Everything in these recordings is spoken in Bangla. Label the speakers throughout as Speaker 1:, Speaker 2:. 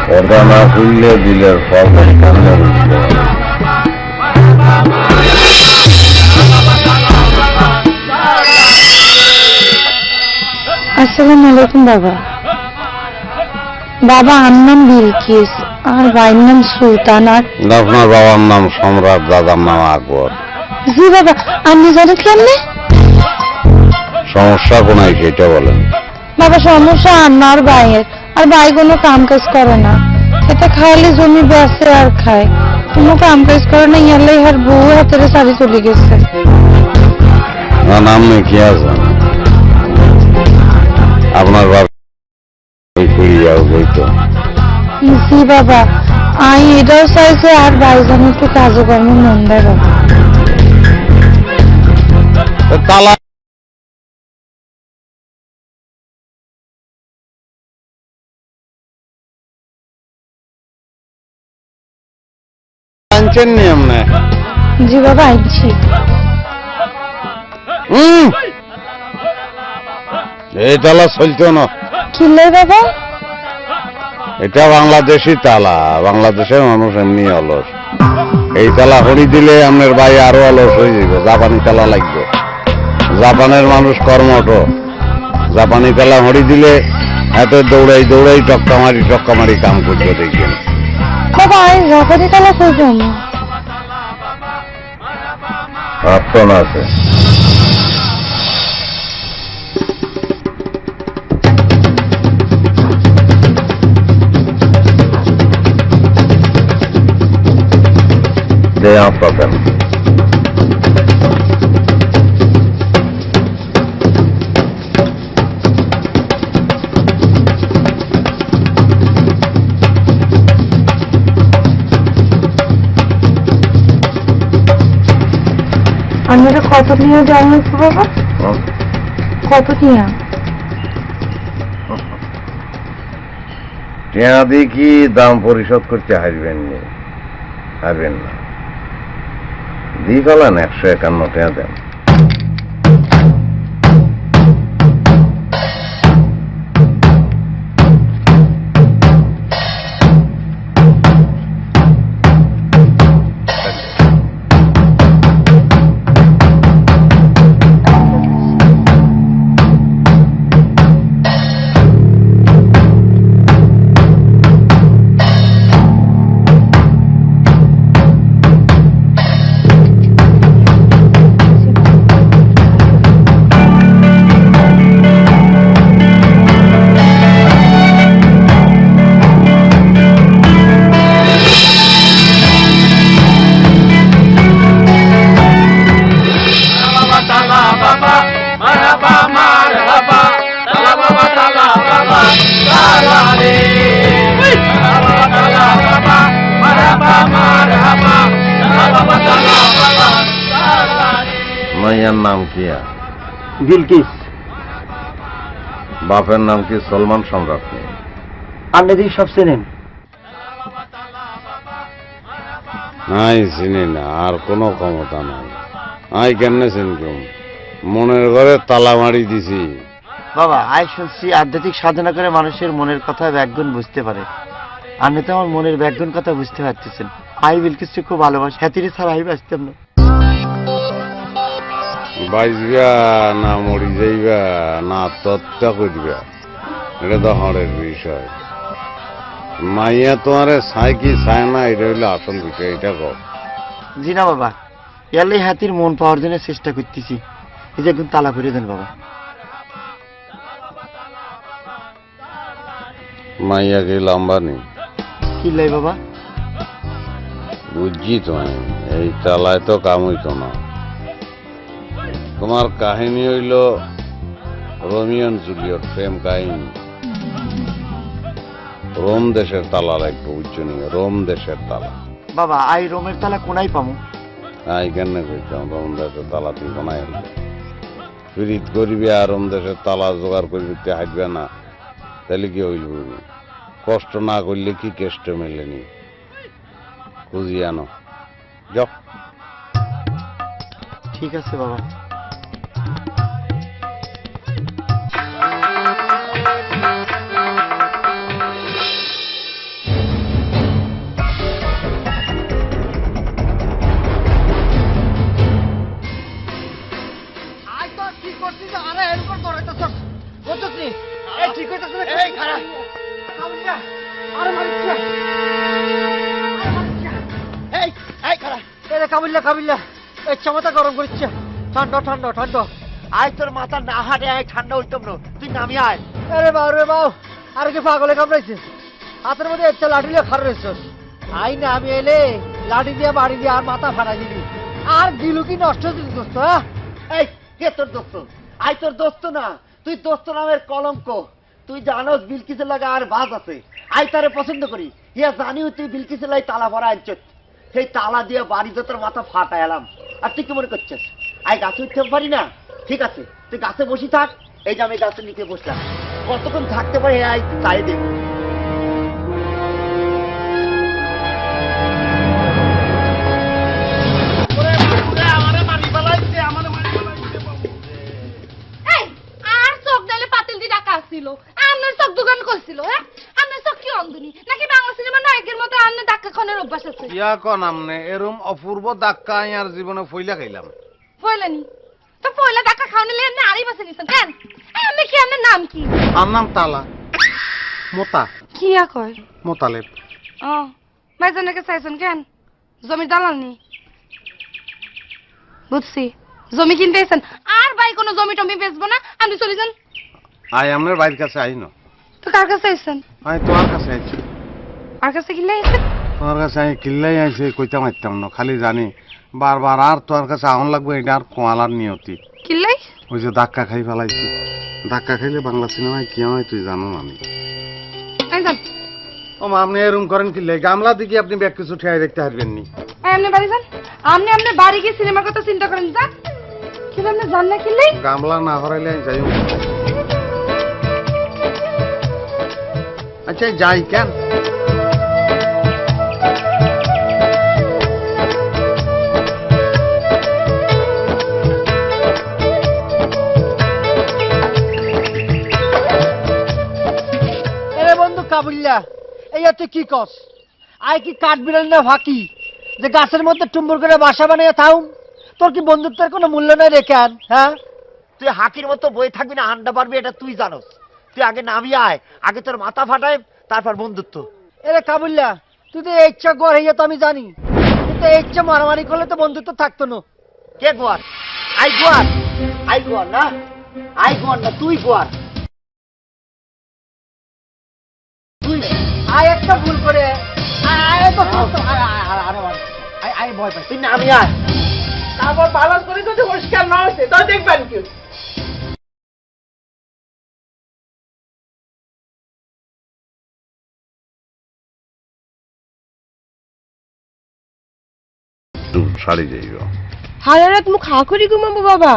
Speaker 1: পর্দা না খুললে দিলের ফল কেমনে বুঝতে পারে।
Speaker 2: আসসালামু আলাইকুম বাবা। বাবা আমার নাম বিলকিস আর ভাইয়ের নাম সুলতান। আর
Speaker 1: আপনার বাবার নাম সম্রাট, দাদার নাম আকবর।
Speaker 2: জি বাবা, আপনি জানেন কেমনে?
Speaker 1: সমস্যা কোনায় সেটা বলেন।
Speaker 2: বাবা সমস্যা আমার ভাইয়ের, আর ভাই কোনো কাম কাজ করে না, এটা খাইলে জমি বেচে আর খায়, কোনো কাম কাজ করে না। ইয়ালে আর বউ হাতের সারি চলে গেছে।
Speaker 1: নাম নেই কি আছে আপনার বাবা?
Speaker 2: জি বাবা, আমি এটাও চাইছে আর ভাই যেন একটু কাজে কর্মে মন দেয় বাবা।
Speaker 1: তালা আনছেন নি আপনি?
Speaker 2: জি বাবা আইছি।
Speaker 1: এই তালা চলতো না।
Speaker 2: কিনলে বাবা?
Speaker 1: এটা বাংলাদেশি তালা, বাংলাদেশের মানুষ এমনি অলস। এই তালা হরি দিলে আপনার ভাই আরো অলস হয়ে যাবে। জাপানি তালা লাগবে, জাপানের মানুষ কর্মঠ। জাপানি তালা হরি দিলে এত দৌড়াই দৌড়াই টক্কা মারি কাম করতে দেখবেন।
Speaker 2: বাবা আমি জাপানি তালা করবো না।
Speaker 1: অপশন আছে। They are problem.
Speaker 2: আপনারা কত নিয়ে জানেন বাবা? কত নিয়ে?
Speaker 1: টিয়া দিয়ে কি দাম পরিশোধ করতে হারবেন নি? হারবেন না। দিয়ে গেলেন 151 টাকা দেন। মাইয়ার নাম কি?
Speaker 3: বিলকিস।
Speaker 1: বাপের নাম কি? সলমান সম্রাট।
Speaker 3: আপনি সব চেনেন?
Speaker 1: নাই চিনি না, আর কোনো ক্ষমতা নাই। আই কেমনে চিনকুম? মনের ঘরে তালা মারি দিছি।
Speaker 3: বাবা আই শুনছি আধ্যাত্মিক সাধনা করে মানুষের মনের কথা ব্যাকগুণ বুঝতে পারে। আপনি তো আমার মনের ব্যাকগুণ কথা বুঝতে পারতেছেন। আই বিলকিসকে খুব ভালোবাসি, হ্যাতিরি ছাড়া আই বাঁচতাম না।
Speaker 1: বাইজবা না মরি যাইবা না আত্মহত্যা করিবা, এটা তো হরের বিষয়। মাইয়া তোমারে চাই কি চায় না, এটা হইলে আসল বিষয়। এটা কর।
Speaker 3: জি না বাবা, ইয়ালে হাতির মন পাওয়ার জন্য চেষ্টা করতেছি। এই যে একদম তালা করে দেন বাবা।
Speaker 1: মাইয়া কি লম্বা নেই?
Speaker 3: কি লাই বাবা?
Speaker 1: বুঝছি তো, এই তালায় তো কাম হইতো না। তোমার কাহিনী হইল রোমিও জুলিয়ট প্রেম কাহিনী। রোম দেশের তালা লাগবে, বুঝছো নি? রোম দেশের তালা।
Speaker 3: বাবা আই রোমের তালা কোনাই পামু?
Speaker 1: আই কেন কইতাম রোম দেশের তালা তুই কোনায় ফিরিত করিবে আর রোম দেশের তালা জোগাড় করিতে হাঁটবে না, তাহলে কি হইল? কষ্ট না করলে কি কেষ্ট মেলেনি? খুঁজি আনো যাও।
Speaker 3: ঠিক আছে বাবা।
Speaker 4: আরে মারিচ্ছা এই এই খারা এরে কাবিল্লা কাবিল্লা এই চামাটা গরম করিচ্ছে ঠান্ডা ঠান্ডা ঠান্ডা
Speaker 3: আয় তোর মাথা না হাঁটে আয় ঠান্ডা উঠতাম না তুই নামি আয়
Speaker 4: আরে বাউ রে বাউ আর কি পাগলে কামড়াইছে হাতের মধ্যে একটা লাঠি নিয়ে খার রয়েছ আই না আমি এলে লাঠি দিয়ে বাড়ি দিয়ে আর মাথা ফাটাই দিবি আর দিলু কি নষ্ট দিলি দোস্ত হ্যাঁ
Speaker 3: এই কে তোর দোস্ত আয় তোর দোস্ত না তুই দোস্ত নামের কলঙ্ক তুই জানোস বিলকিসের লাগা আর বাজ আছে আই তারে পছন্দ করি ইয়া জানিও তুই বিলকিসের লাই তালা ভরা আনছত সেই তালা দিয়ে বাড়িতে তোর মাথা ফাটা এলাম আর তুই কি মনে করছিস আই গাছে উঠতে পারি না ঠিক আছে তুই গাছে বসি থাক এই যে আমি গাছের নিচে বসলাম কতক্ষণ থাকতে পারি আই তাই দেখ
Speaker 2: এই আর চোখ ডালে পাতিল দিয়ে ডাকা আসছিল আপনার চোখ দোকান করছিল হ্যাঁ আপনার চোখ কি অন্ধুনি নাকি বাংলা সিনেমার নায়কের মতো আপনার ডাক্কা খানের অভ্যাস আছে
Speaker 1: ইয়া কন আমনে এরম অপূর্ব ধাক্কা আর জীবনে ফইলা খাইলাম
Speaker 2: পয়লানি তো পয়লা ডাক্কা খাওয়ানো নিয়ে আপনি আরই বাসে নিছেন কেন আমি কি আপনার নাম কি
Speaker 1: আমার নাম তালা মোতা
Speaker 2: কি কয়
Speaker 1: মোতালেব
Speaker 2: ও ভাইজানকে চাইছেন কেন জমির দালাল নি বুঝছি জমি কিনতে এসেন আর ভাই কোনো জমি টমি বেচবো না আপনি চলে যান
Speaker 1: আই আমনের বাড়ির কাছে আইনো
Speaker 2: তো কার কাছে এসেছেন
Speaker 1: আই তোমার কাছে আইছি
Speaker 2: আর কাছে কিনলে এসেছেন
Speaker 1: তোমার কাছে আমি কিল্লাই আইছি কইতাম মারতাম না খালি জানি বারবার আর তোমার কাছে আহন লাগবে এটা আর কোয়ালার নিয়তি
Speaker 2: কিনলাই
Speaker 1: ওই যে ধাক্কা খাই ফেলাইছি ধাক্কা খাইলে বাংলা সিনেমায় কি হয় তুই জানো না আমি
Speaker 2: এই যান
Speaker 1: ও মা আপনি এরম করেন কিল্লে গামলা দিকে আপনি ব্যাগ কিছু ঠেয়াই দেখতে পারবেন নি
Speaker 2: আপনি বাড়ি যান আপনি আপনার বাড়ি গিয়ে সিনেমার কথা চিন্তা করেন যান কিন্তু আপনি জান না কিনলাই
Speaker 1: গামলা না হরাইলে আমি যাই আচ্ছা যাই কেন
Speaker 4: এরে বন্ধু কাবিল্লা এই তুই কি কস আই কি কাঠ বিড়াল না ফাঁকি যে গাছের মধ্যে টুম্বুর করে বাসা বানিয়ে থাউম তোর কি বন্ধুত্বের কোনো মূল্য নাই রে কেন হ্যাঁ
Speaker 3: তুই হাকির মতো বই থাকবি না হান্ডা পারবি এটা তুই জানোস তুই আগে নামি আয় আগে তোর মাথা ফাটায় তারপর বন্ধুত্ব
Speaker 4: এরে কাবিল্লা তুই তো এই ইচ্ছা গড় হইয়া তো আমি জানি কিন্তু এই ইচ্ছা মারামারি করলে তো বন্ধুত্ব থাকতো না
Speaker 3: কে গোয়ার আই গোয়ার আই গোয়ার না আই গোয়ার না তুই গোয়ার তুই
Speaker 4: আই একটা ভুল করে আয় তো আয় ভয় পাই
Speaker 3: তুই নামি আয়
Speaker 4: তারপর বালাস করে যদি পরিষ্কার না হয়েছে তো দেখবেন কি
Speaker 1: শাড়ি যাইব
Speaker 5: সারা রাত মুখ হা করি ঘুমাবো বাবা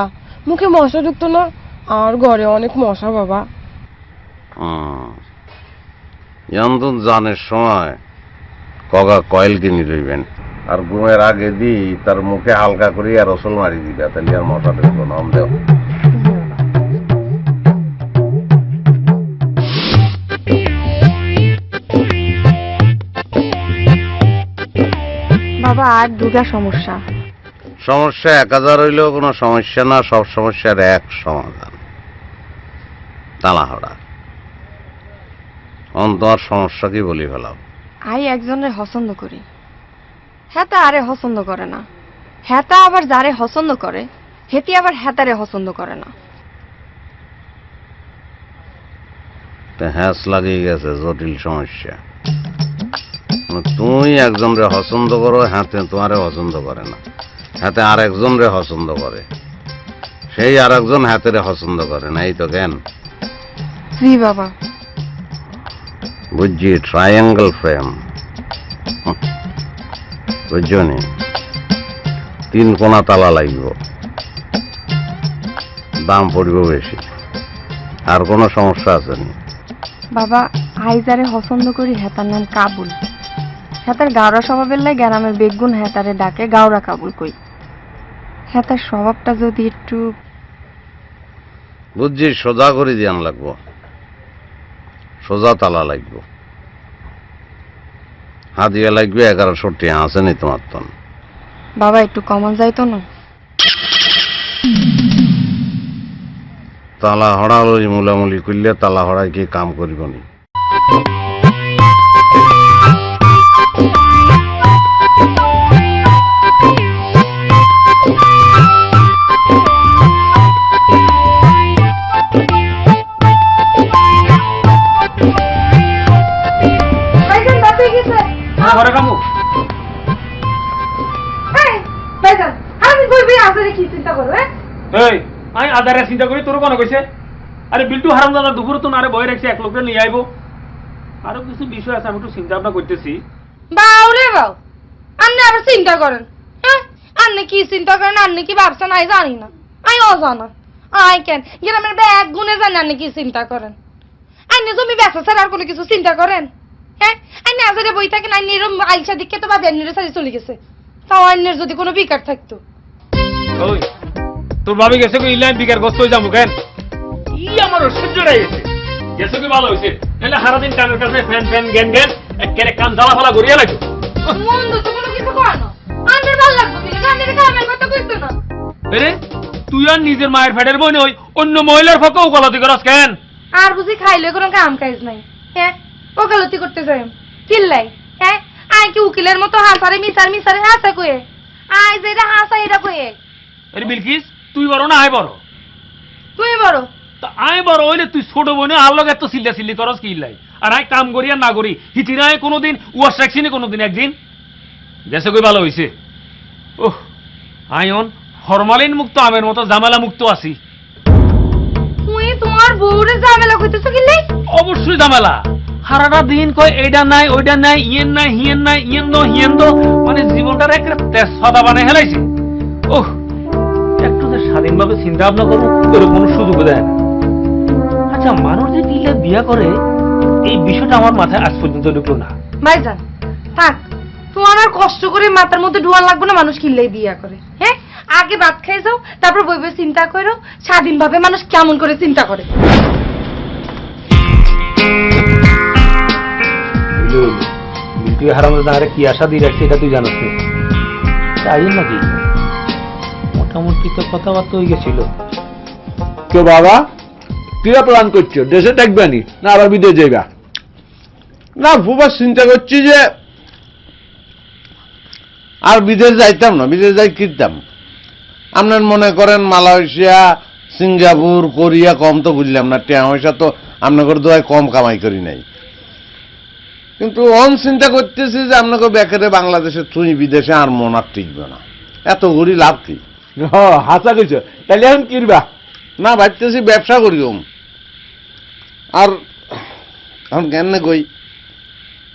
Speaker 5: মুখে মশা ঢুকতো না আর ঘরে অনেক মশা বাবা
Speaker 1: যখন জানের সময় কগা কয়েল কিনে লইবেন আর ঘুমের আগে দি তার মুখে হালকা করে আর রসল মারি দিবে তাহলে আর মশা ঢুকবো না দেও
Speaker 5: বাবা আর দুটা সমস্যা
Speaker 1: সমস্যা 1000 হইলেও কোনো সমস্যা না সব সমস্যার এক সমাধান তালাহড়া তোমার সমস্যা কি বলি ফেলাও
Speaker 5: আই একজনের পছন্দ করি হেতা আরে পছন্দ করে না হেতা আবার যারে পছন্দ করে হেতি আবার হেতারে পছন্দ করে না
Speaker 1: হ্যাঁস লাগিয়ে গেছে জটিল সমস্যা তুমি একজনরে পছন্দ করো হাতে তোমারে পছন্দ করে না হাতে আর একজনরে পছন্দ করে সেই আর একজন হাতেরে পছন্দ করে না এই তো জ্ঞান
Speaker 5: জি বাবা
Speaker 1: বুঝছি ট্রায়াঙ্গেল ফ্রেম বুঝছো নি 3 কোণা তালা লাগবে দাম পড়ব বেশি আর কোনো সমস্যা আছে নি
Speaker 5: বাবা আই যারে পছন্দ করি হেতার নাম কাবুল হেতার গাওরা স্বভাবের লাই গ্রামের বেগুন হেতারে ডাকে গাওরা কাবুল কই হেতার স্বভাবটা যদি একটু
Speaker 1: বুঝছি সোজা করে দিয়ান লাগবো সোজা তালা লাগবো হাদিয়া লাগবে 1100 টাকা আছে নি তোমার তন
Speaker 5: বাবা একটু কমন যাইতো না
Speaker 1: তালা হড়া লই মুলামুলি করলে তালা হড়াই কি কাম করিব নি
Speaker 2: গেছে
Speaker 6: ঘরে কামু
Speaker 2: এই ভাইজান আমি কইবি আজারে কি চিন্তা করো
Speaker 6: এই আমি আদারে চিন্তা করি তোর কোন কইছে আরে বিল্টু হারামজাদা দুপুরে তো নারে বই রাখছে এক লোকটা নিয়ে আইবো আরো কিছু বিষয় আছে আমি একটু চিন্তা ভাবনা করতেছি
Speaker 2: বাউলে বাউ আপনি আবার চিন্তা করেন হ্যাঁ আপনি কি চিন্তা করেন আপনি কি ভাবছেন আমি জানি না আমি অজানা আই কেন গ্রামের ব্যাগ গুনে জানি আপনি কি চিন্তা করেন আপনি জমি বেচা ছাড়া আর কোনো কিছু চিন্তা করেন হ্যাঁ আপনি আজারে বই থাকেন আপনি এরকম আইসা দিকে তো ভাবে আপনি সাথে চলে গেছে তাও আইনের যদি কোনো বিকার থাকতো
Speaker 6: ওই তোর ভাবি গেছে কি ইলাইন বিকার গস্ত হয়ে যাবো কেন ই আমার সহ্য রয়ে গেছে গেছে কি ভালো হয়েছে তাহলে সারাদিন কানের কাছে ফ্যান ফ্যান জ্ঞান জ্ঞান একেবারে কান জ্বালা ফালা গড়িয়া লাগো
Speaker 2: মন্দ তো কোনো কিছু কর না আন্ডার ভাল লাগবে কিন্তু আন্ডার কামের কথা কইতো না
Speaker 6: আরে তুই আর নিজের মায়ের ফ্যাটের বই নই অন্য মহিলার ফাঁকেও গলাতি করস কেন
Speaker 2: আর বুঝি খাইলে কোনো কাম কাজ নাই হ্যাঁ ওকালতি করতে যাই কিল্লাই হ্যাঁ আই কি উকিলের মতো হাসারে মিসারে হাসা কয়ে আই যেটা হাসা এটা কয়ে
Speaker 6: আরে বিলকিস তুই বড় না আয় বড়
Speaker 2: তুমি বড়
Speaker 6: তা আয় বড় হইলে তুই ছোট বোনে আর লগে এত চিল্লা চিল্লি করস কি লাই আর আয় কাম করি আর না করি হিটি নাই কোনোদিন ওয়াশ রাখছিনি কোনোদিন একদিন গেছে কই ভালো হইছে ওহ আয়ন ফরমালিন মুক্ত আমের মতো জামেলা মুক্ত আছি
Speaker 2: তুই তোমার বউরে ঝামেলা কইতেছ কিল্লাই
Speaker 6: অবশ্যই জামেলা সারাটা দিন কয় এইটা নাই ওইটা নাই ইয়েন নাই হিয়েন নাই হিয়েন দো মানে জীবনটার একটা তেজপাতা বানাই হেলাইছে ওহ একটু যে স্বাধীনভাবে চিন্তা ভাবনা করবো এর কোনো সুযোগ দেয় না আচ্ছা মানুষ যে কিলে বিয়া করে এই বিষয়টা আমার মাথায় আজ পর্যন্ত ঢুকলো না
Speaker 2: ভাইজান থাক তোমার আর কষ্ট করে মাথার মধ্যে ঢোয়া লাগবে না মানুষ কিল্লাই বিয়া করে হ্যাঁ আগে ভাত খাই যাও তারপর বই বই চিন্তা করো স্বাধীনভাবে মানুষ কেমন করে চিন্তা করে
Speaker 6: তুই হারামজাদা আরে কি আশা দিয়ে রাখছি এটা তুই জানিস না তাই নাকি মোটামুটি তো কথাবার্তা হয়ে গেছিল
Speaker 7: তো বাবা কিরা প্ল্যান করছো দেশে থাকবানি না আবার বিদেশ যাইবা?
Speaker 1: না ফুবা চিন্তা করছি যে আর বিদেশ যাইতাম না, বিদেশ যাই কিনতাম। আপনার মনে করেন মালয়েশিয়া, সিঙ্গাপুর, কোরিয়া কম তো বুঝলাম না, টাকা পয়সা তো আপনাদের দোয়ায় কম কামাই করি নাই। কিন্তু অন চিন্তা করতেছি যে আপনাকে বেকারে বাংলাদেশে তুই বিদেশে আর মন আর টিকবে না, এত ঘুরি লাভ কি?
Speaker 7: হাসা কইছো তাহলে এখন কিরবা?
Speaker 1: না ভাবতেছি ব্যবসা করিম। আর এখন কেন কই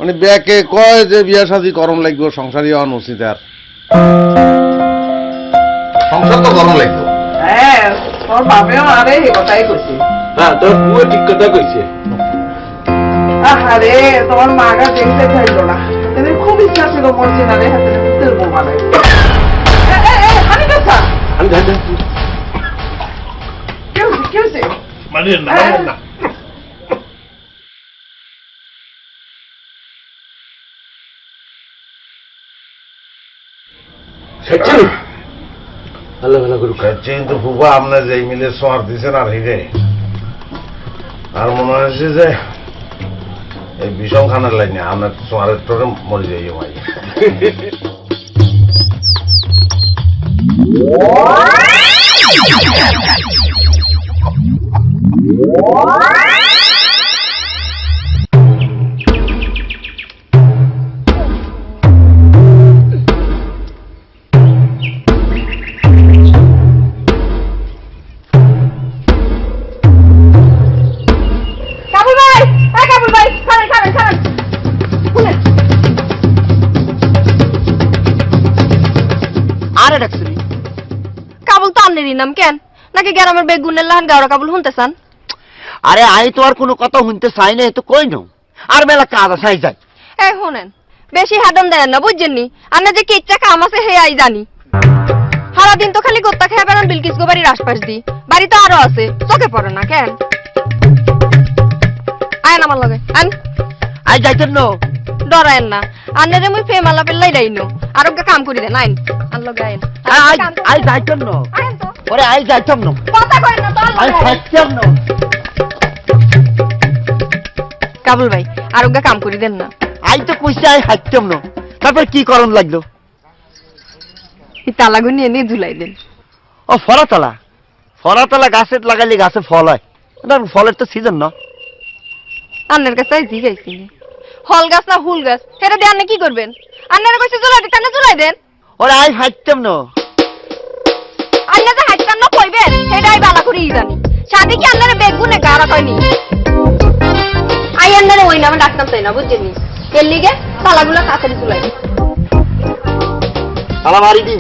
Speaker 1: মানে ব্যাকে কয় যে বিয়া শাদী করম লাগবে, সংসারই হওয়া উচিত। আর সংসার তো করম লাগবে।
Speaker 8: হ্যাঁ তোর বাপেও আরে এই কথাই কইছে।
Speaker 7: হ্যাঁ তোর পুরো ঠিক কথা কইছে।
Speaker 8: আরে তোমার মাগা দেখতে চাইলো না, তুমি খুব ইচ্ছা ছিল মর্জিনারে হাতে পুতের বউ বানাই। আমি কথা
Speaker 7: আমি জানি
Speaker 8: কি হয়েছে
Speaker 7: মানে না না
Speaker 1: ভালো ভালো করুক। কিন্তু ফুফা আপনার যে মিলে সোয়ার দিচ্ছেন আর হিরে আর মনে হয়েছে যে এই বিষম খানার লাইনে আপনার সোয়ারের টোরে মরে যাই ভাই।
Speaker 5: আরে ডাকছুরি কাবুল তো আনলেরই নাম কেন নাকি গ্রামের বেগুনের লাহান গাওড়া কাবুল শুনতেছান?
Speaker 3: আরে আমি তো আর কোনো কথা শুনতে চাই না, তো কই নাও আর মেলা কাজ আছে আই যাই।
Speaker 5: এই শুনেন বেশি হাডন দেন না বুঝছেননি, আমরা যে কিচ্ছা কাম আছে হে আই জানি। সারাদিন তো খালি গোত্তা খেয়ে বেড়ান বিলকিস গো বাড়ির আশপাশ দি, বাড়ি তো আরো আছে চোখে পড়ে না কেন? আয়েন আমার লগে আন।
Speaker 3: আই যাইতেন না
Speaker 5: ডরায়েন না, আন্নারে মুই ফে মালা পেল্লাই ডাইনো আরোগ্য কাম করি দেন আইন আন লগে আইন।
Speaker 3: আই যাইতেন না
Speaker 5: আইন তো
Speaker 3: ওরে আই যাইতাম না,
Speaker 5: কথা কই না তো
Speaker 3: আই থাকতাম না।
Speaker 5: কাবুল ভাই আরোগ্য কাম করি দেন না।
Speaker 3: আই তো কইছি আই হাঁটতাম না, তারপর কি করণ লাগলো?
Speaker 5: এই তালাগু নিয়ে নিয়ে ঝুলাই দেন।
Speaker 3: ও ফরাতলা, ফরাতলা গাছে লাগাইলে গাছে ফল হয়, এটা ফলের তো সিজন না।
Speaker 5: আন্নার কাছে জিগাইছি ফল গাছ না ফুল গাছ সেটা দিয়ে আপনি কি করবেন? আপনারা কইছে চুলাই দিতে, আপনি চুলাই দেন।
Speaker 3: ওরে আই হাইতাম না।
Speaker 5: আপনি যে হাইটান না কইবেন সেটাই বালা করেই জানি। সাথে কি আপনারা বেগুনে গাড়া কয়নি? আই আপনারা ওই নামে ডাকতাম তাই না, বুঝছেন নি? এর লিগে তালাগুলো তাড়াতাড়ি চুলাই দিন।
Speaker 3: তালা মারি দি।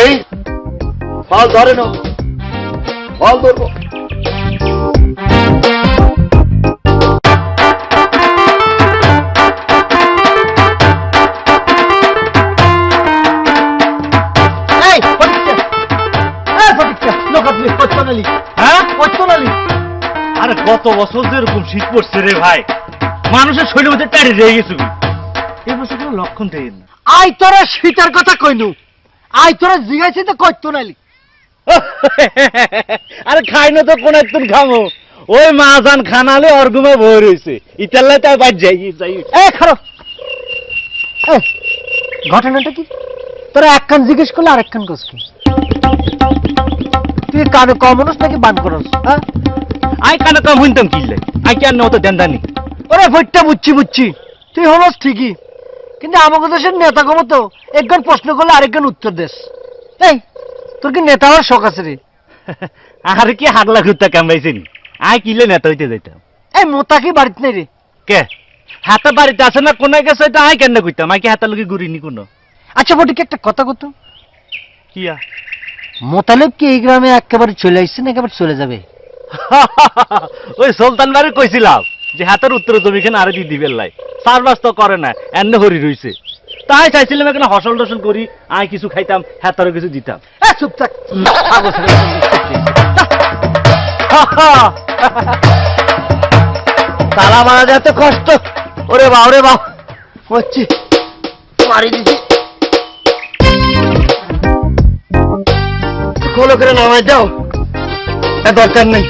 Speaker 3: এই ফল ধরে না, ফল ধরবো।
Speaker 6: আরে কত বছর যেরকম শীত পড়ছে রে ভাই, মানুষের শরীরের মধ্যে টাড়ি রয়ে গেছে। এই বছর কোনো লক্ষণ দেয় না।
Speaker 4: আই তোরা শীতের কথা কইনু, আই তোরা জিগাইছি তো কইতো নালি।
Speaker 6: আরে খাই না তো কোন একদিন খামো, ওই মাজান খানালে অর্গুমে বই রয়েছে, ইতাল্লাই তাই বাদ যাই যাই।
Speaker 4: খারো, ঘটনাটা কি? তোরা এক কান জিজ্ঞেস করলে আর এক কান কস কি? তুই কানে কম মানুষ নাকি বান করস? হ্যাঁ,
Speaker 6: আই কানে কম হইতাম কিনলে, আই কেন অত দেনদানি।
Speaker 4: ওরে ভইটা বুঝছি, তুই হলস ঠিকই, কিন্তু আমাকে দেশের নেতা কমো তো একজন প্রশ্ন করলে আরেকজন উত্তর দেশ। এই তোর কি নেতা হওয়ার শখ আছে রে?
Speaker 6: আর কি হাগলা ঘুরতে কামড়াইছেনি, আই কিলে নেতা হইতে যাইতাম।
Speaker 4: এই মোতা কি বাড়িতে নেই রে?
Speaker 6: কে হাতে বাড়িতে আছে না কোন গেছে, এটা আই কেন কইতাম, আই কি হাতে লগে ঘুরিনি কোনো।
Speaker 4: আচ্ছা বটি কি একটা কথা কত,
Speaker 6: কিয়া
Speaker 4: মোতালেব কি এই গ্রামে একেবারে চলে আসছে না একেবারে চলে যাবে?
Speaker 6: ওই সুলতান বাড়ি কইছিলাম যে হাতের উত্তর জমিখানে আরে দিয়ে দিবেন লাই, চারবাস তো করে না, এন্ন হরি রইছে। তাই চাইছিলাম এখানে হসল টসল করি, আই কিছু খাইতাম, হাতারও কিছু দিতাম।
Speaker 4: চুপ থাক।
Speaker 3: তালা মারা যাতে কষ্ট। ওরে বাবা, ওরে বাবা, হচ্ছি মারি দিছি। খোলো করে নামাই দাও, দরকার নেই।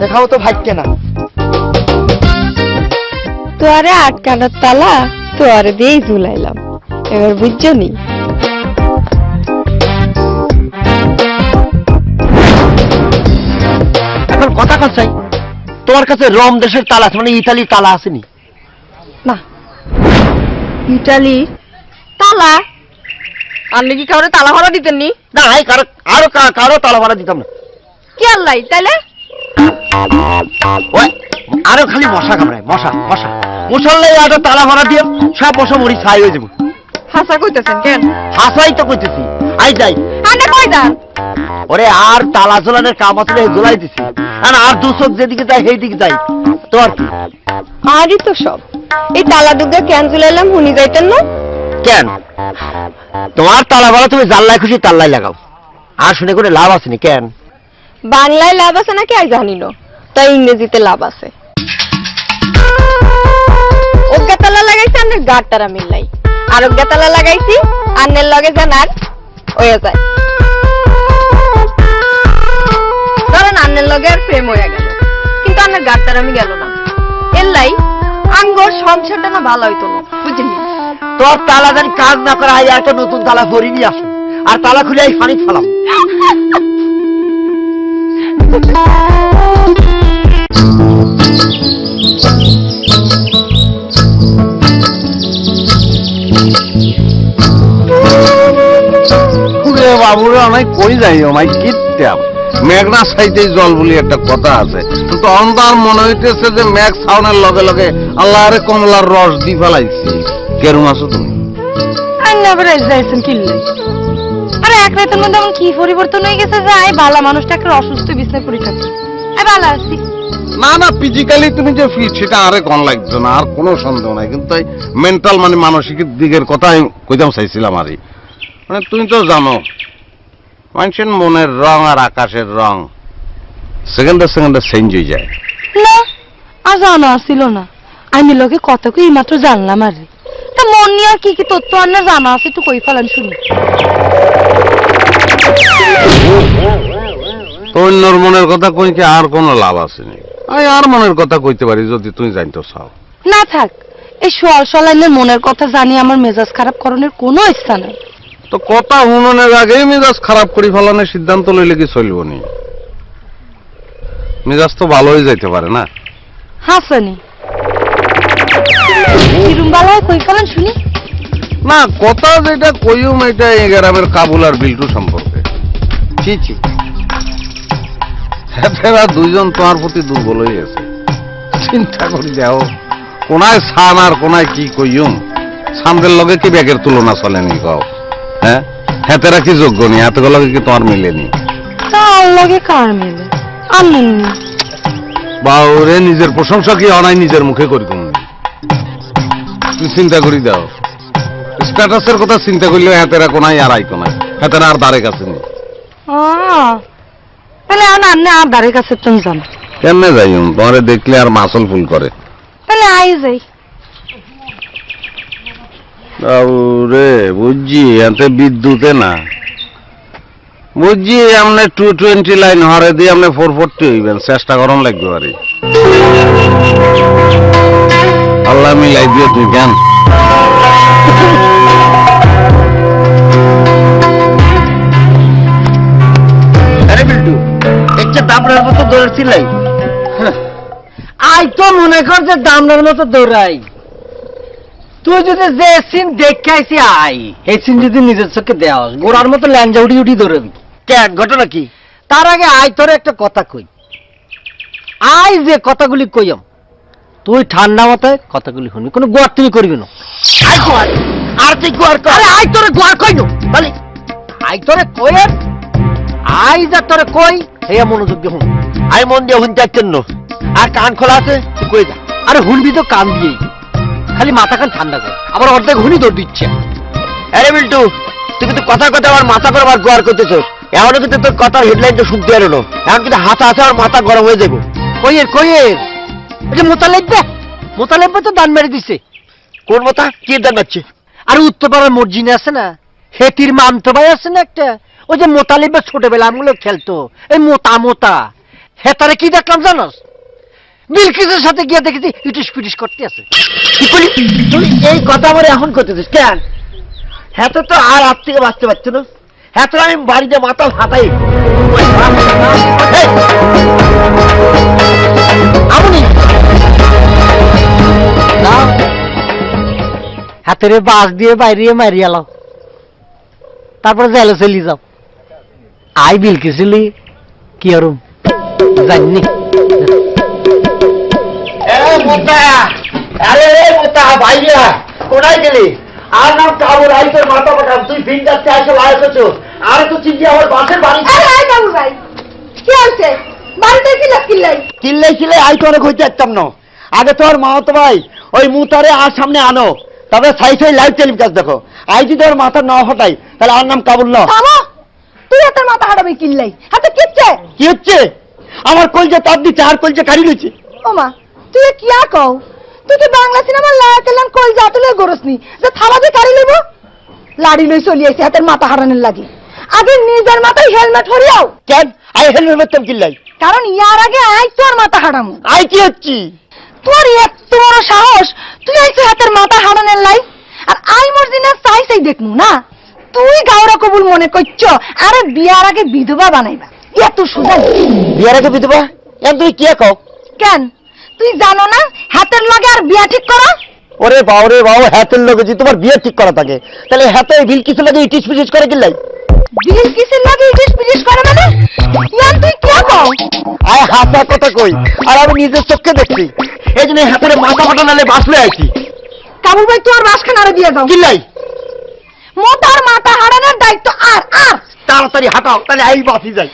Speaker 3: দেখাও তো ভাগ্যে না।
Speaker 5: তোয়ারে আটকানোর তালা তোয়ারে দিয়েই ঝুলাইলাম, এবার বুঝছো নি?
Speaker 3: এখন কথা চাই, তোমার কাছে রোম দেশের তালা আছে, মানে ইতালির তালা আসেনি?
Speaker 5: না, ইটালি তালা আপনি কি কাউরে তালা ভাড়া দিতেননি?
Speaker 3: না, আরো কারো তালা ভাড়া দিতাম না।
Speaker 5: কি আল্লাহ তাইলে?
Speaker 3: ওই আরো খালি মশা কামড়ায়, মশা মশা মুসল্লাই আরো তালা ভাড়া দিয়ে সব মশা মরি ছাই হয়ে যাবো।
Speaker 5: হাসা কইতেছেন কেন?
Speaker 3: হাসাই তো কইতেছি, আই যাই।
Speaker 5: আনে কই দান?
Speaker 3: ওরে আর তালা ঝোলানোর কাম আসলে ঝোলাই দিছি, আর দু চোখ যেদিকে যায় সেই দিকে যাই। তোমার কি?
Speaker 5: আরই তো সব। এই তালা দুগা কেন ঝুলাইলাম হুনি যাইতেন না
Speaker 3: কেন? তোমার তালা ভাড়া তুমি জানলাই খুশি তাল্লাই লাগাও, আর শুনে করে লাভ আসেনি। কেন?
Speaker 5: বাংলায় লাভ আছে নাকি আই জানি না, তাই ইংরেজিতে লাভ আছে। ওগা তালা লাগাইছি আন্নের গাড় তারা মিললাই, আর ওগা তালা লাগাইছি আন্নের লগে জানার হয়ে যায়। ধরেন আন্নের লগে আর প্রেম হয়ে গেল, কিন্তু আন্নের গাড় তারা আমি গেল না। এল্লাই আঙ্গর সংসারটা না ভালো হইতো না, বুঝলি?
Speaker 3: তোর তালা জানি কাজ না করে আই একটা নতুন তালা ভরি নিয়ে আসো, আর তালা খুলে আই পানি ফেলাম।
Speaker 1: বাবুরে অনেক কই যাই আমায় কিতাম মেঘনা সাইতেই জল বলি একটা কথা আছে, তো অন্ধার মনে হইতেছে যে মেঘ ছাউনের লগে লগে আল্লাহরে কমলার রস দি ফেলাইছে। কেরম আছো তুমি?
Speaker 2: যাইছেন কিনলে আরে এক রাতের মধ্যে আমার কি পরিবর্তন হয়ে গেছে যে আই বালা মানুষটা একটা অসুস্থ বিছনায় পড়ে থাকি। আই বালা আছি
Speaker 1: না না, ফিজিক্যালি তুমি যে ফিট সেটা আরে কোন লাগতো না, আর কোনো সন্দেহ নাই, কিন্তু মেন্টাল মানে মানসিক দিকের কথা আমি কইতাম চাইছিলাম। আরই মানে তুমি তো জানো মানুষের মনের রং আর আকাশের রং সেকেন্ডে সেকেন্ডে চেঞ্জ হয়ে যায়।
Speaker 2: না আর জানা ছিল না, আমি লোকে কত কি মাত্র জানলাম। আরে তা মন নিয়ে আর কি কি তথ্য আন্না জানা আছে একটু কই ফেলান শুনি।
Speaker 1: তো অন্যর মনের কথা কই কি আর কোনো লাভ আছে নি? আমি আর মনের কথা কইতে পারি যদি তুমি জানতে চাও।
Speaker 2: না থাক, এই সোয়ালাইনের মনের কথা জানি আমার মেজাজ খারাপ করানোর কোনো ইচ্ছা নাই।
Speaker 1: তো কথা শুনানোর আগেই মেজাজ খারাপ করে ফেলানোর সিদ্ধান্ত লইলে কি চলব নি? মেজাজ তো ভালোই যাইতে পারে না।
Speaker 2: হাসানি কিরম বালা কই ফেলেন শুনি।
Speaker 1: না কথা যেটা কইম এটা এই গ্রামের কাবুল আর বিল্টু সম্পর্কে। ছি ছি, এরা দুইজন তোমার প্রতি দুর্বল হয়ে গেছে। চিন্তা করি যাও, কোনায় সান আর কোনায় কি কইম। সানদের লগে কি ব্যাগের তুলনা চলেনি কও? হ্যাঁ, হাতেরা কি যোগ্য নি? হাতের লগে কি তোমার মিলেনি?
Speaker 2: তার লগে কার মিলে আনেন
Speaker 1: বাউরে নিজের প্রশংসা কি অনাই নিজের মুখে করি তুমি? তুই চিন্তা করি দাও, স্ট্যাটাসের কথা চিন্তা করলে হাতেরা কোনায় আর আই কোনায়, হাতেরা আর দ্বারে কাছে নেই।
Speaker 2: তাহলে আন্নে আর দাঁড়ে কাছে তুমি জানো
Speaker 1: কেমনে যাইম? তোমারে দেখলে আর মাসল ফুল করে।
Speaker 2: তাহলে আই যাই।
Speaker 1: বাবুরে বুঝছি, এতে বিদ্যুতে না বুঝছি। আপনি 220 লাইন হরে দিয়ে আপনি 440 হইবেন, চেষ্টা করন লাগবে আরে। আল্লাহ মিলাই দিয়ে তুই জ্ঞান।
Speaker 3: আরে বিল্টু, একটা দামড়ার মতো দৌড়াচ্ছিলাই।
Speaker 4: আই তো মনে কর যে দামনার মতো দৌড়াই। তুই যদি যে সিন দেখাইছি আই, এই সিন যদি নিজের চোখে দেওয়া গোড়ার মতো ল্যাঞ্জা উঠি উঠি দৌড়াবি।
Speaker 3: কেন, ঘটনা কি?
Speaker 4: তার আগে আই তোর একটা কথা কই। আই যে কথাগুলি কইম, তুই ঠান্ডা মাথায় কথাগুলি শুনবি, কোনো গোয়ার তুমি করবি না।
Speaker 3: আই গোয়ার আর তুই গোয়ার কর।
Speaker 4: আরে আই তোরে গোয়ার কই নো বলি, আই তোরে কই আর আই যা তোরে কই হে মনোযোগ দিয়ে শুন।
Speaker 3: আই মন দিয়ে শুনতে চাচ্ছেন না, আর কান খোলা আছে তুই কই যা।
Speaker 4: আরে শুনবি তো কান দিয়েই, খালি মাথা কান ঠান্ডা কর, আবার অর্ধেক হুনি দৌড় দিচ্ছে।
Speaker 3: আরে বিল্টু, তুই কিন্তু কথা কথা আমার মাথা করে আবার গোয়ার করতেছস। এমনও কিন্তু তোর কথার হেডলাইন তো শুনতে পারো না, এখন কিন্তু হাতে হাতে আমার মাথা গরম হয়ে যাবো।
Speaker 4: কইয়ের কইয়ের এটা মোতালেব তো দান মেরে দিছে।
Speaker 3: কোন মাথা কি দান পাচ্ছে?
Speaker 4: আর উত্তরপাড়ার মসজিদে আছে না, হেতির মামতো ভাই আছে না একটা, ওই যে মোতালেবের ছোটবেলা আমগুলো খেলতো, এই মোতা হেতারে কি দেখলাম জানোস? বিলকিসের সাথে গিয়ে দেখেছি ইটিস পিটিস করতে আছে।
Speaker 3: কি বলি তুই এই কথা আমার এখন করতেছিস কেন? হ্যাঁ তো আর আপ থেকে বাঁচতে পারছো না। হ্যাঁ তো আমি বাড়িতে মাথা ফাটাই
Speaker 4: আমনি হাতের বাস দিয়ে বাইরে মারিয়ে লাও, তারপরে জেলে চলি যাও। আই বিলকিসলি কি আর জানি।
Speaker 3: আরে মোতা ভাইয়া কোনায় গেলি? আর নাম কাবুল, আই তোর মাথা ফাটাম। তুই ভিন যাচ্ছে আসো আয় করছো, আর তো চিন্তা আমার বাসের বাড়ি।
Speaker 2: ভাই কি আছে বাড়িতে
Speaker 3: চিল্লাই আই তো অনেক হইতে পারতাম না। আগে তোর মা তো ভাই ওই মুতারে আর সামনে আনো, তবে সাই লাইভ টেলিকাস্ট দেখো। আই যদি ওর মাথা না হটাই তাহলে আর নাম কাবুল না।
Speaker 2: তুই হাতের মাথা হারাবি কিনলাই হাতে কিচ্ছে
Speaker 3: কি হচ্ছে? আমার কলজে তাপ দিচ্ছে আর কলজে কাড়ি লইছে।
Speaker 2: ওমা তুই কি কও? তুই কি বাংলা সিনেমা লাগাইলাম কল জাতুলে গরসনি যে থালা দিয়ে কাড়ি লইব? লাড়ি লই চলি আইছে হাতের মাথা হারানোর লাগি। আগে নিজের মাথায় হেলমেট হরিয়াও।
Speaker 3: কেন আই হেলমেট মারতাম কিল্লাই?
Speaker 2: কারণ ইয়ার আগে আই তোর মাথা হারামু।
Speaker 3: আই কি হচ্ছি?
Speaker 2: তোর এত বড় সাহস, তুই আইছিস হাতের মাথা হারানোর লাই? আর আই মর্জিনা চাই দেখমু না? তুই গাওরা কবুল মনে করছ আরে বিয়ার আগে বিধবা বানাইবা, এত সোজা?
Speaker 3: বিয়ার আগে বিধবা? এম তুই কি কও?
Speaker 2: কেন তুই জানো না হাতের লগে আর বিয়া ঠিক করা?
Speaker 3: ওরে বাউ হাতের লগে যদি তোমার বিয়ে ঠিক করা থাকে তাহলে হাতে বিল কিছু লাগে ইটিস পিটিস করে কিল্লাই?
Speaker 2: বিল কিসের লাগে ইটিস পিটিস করে মানে? ইয়ান তুই কি কও?
Speaker 3: আই হাসা কথা কই, আর আমি নিজের চোখে দেখছি। এই জন্য হাতের মাথা ফাটা নালে বাঁচলে আইছি।
Speaker 2: কাবুল ভাই তোর বাসখানা আরে দিয়ে দাও।
Speaker 3: কিল্লাই
Speaker 2: মোতার মাথা হারানোর দায়িত্ব আর আর
Speaker 3: তাড়াতাড়ি হাঁটাও, তাহলে আই বাঁচি যাই।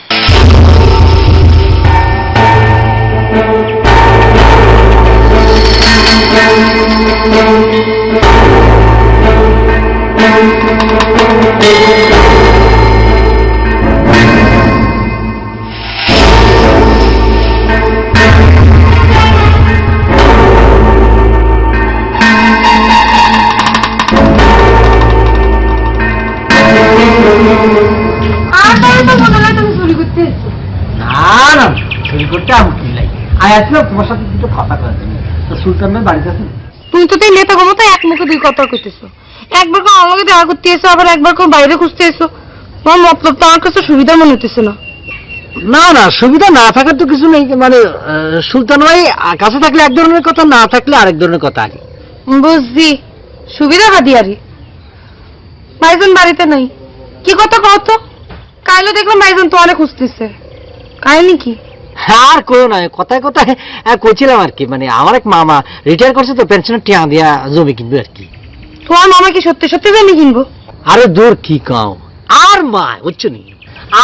Speaker 4: না চুরি করতে আমি কিল্লাই। আই আসলাম তোমার সাথে দুটো কথা করার জন্য। তো সুলতান ভাই বাড়িতে আছেন?
Speaker 2: তুই তো তুই নেতা ক্ষমতা এক মুখে দুই কথা কইতেছো। একবার কেউ আমাকে দেখা করতে এসো, আবার একবার কেউ বাইরে খুঁজতে এসো। আমার মতলব তো আমার কাছে সুবিধা মনে হইতেছে না।
Speaker 4: না না, সুবিধা না থাকার তো কিছু নেই, মানে সুলতান ভাই কাছে থাকলে এক ধরনের কথা, না থাকলে আরেক ধরনের কথা আর কি।
Speaker 2: বুঝছি, সুবিধা হাদিয়ারি। ভাইজান বাড়িতে নাই, কি কথা কত? কাইলে দেখলাম ভাইজান তো অনেক খুঁজতেছে, কাহিনী কি?
Speaker 4: আর কেউ নয়, কথায় কথায় কইছিলাম আর কি, মানে আমার এক মামা রিটায়ার করছে তো, পেনশনের টিয়া দিয়া জমি কিনবে আর কি।
Speaker 2: তোমার মামা কি সত্যি সত্যি জমি কিনবো?
Speaker 4: আরে দূর কি কাও, আর মা বুঝছো নি,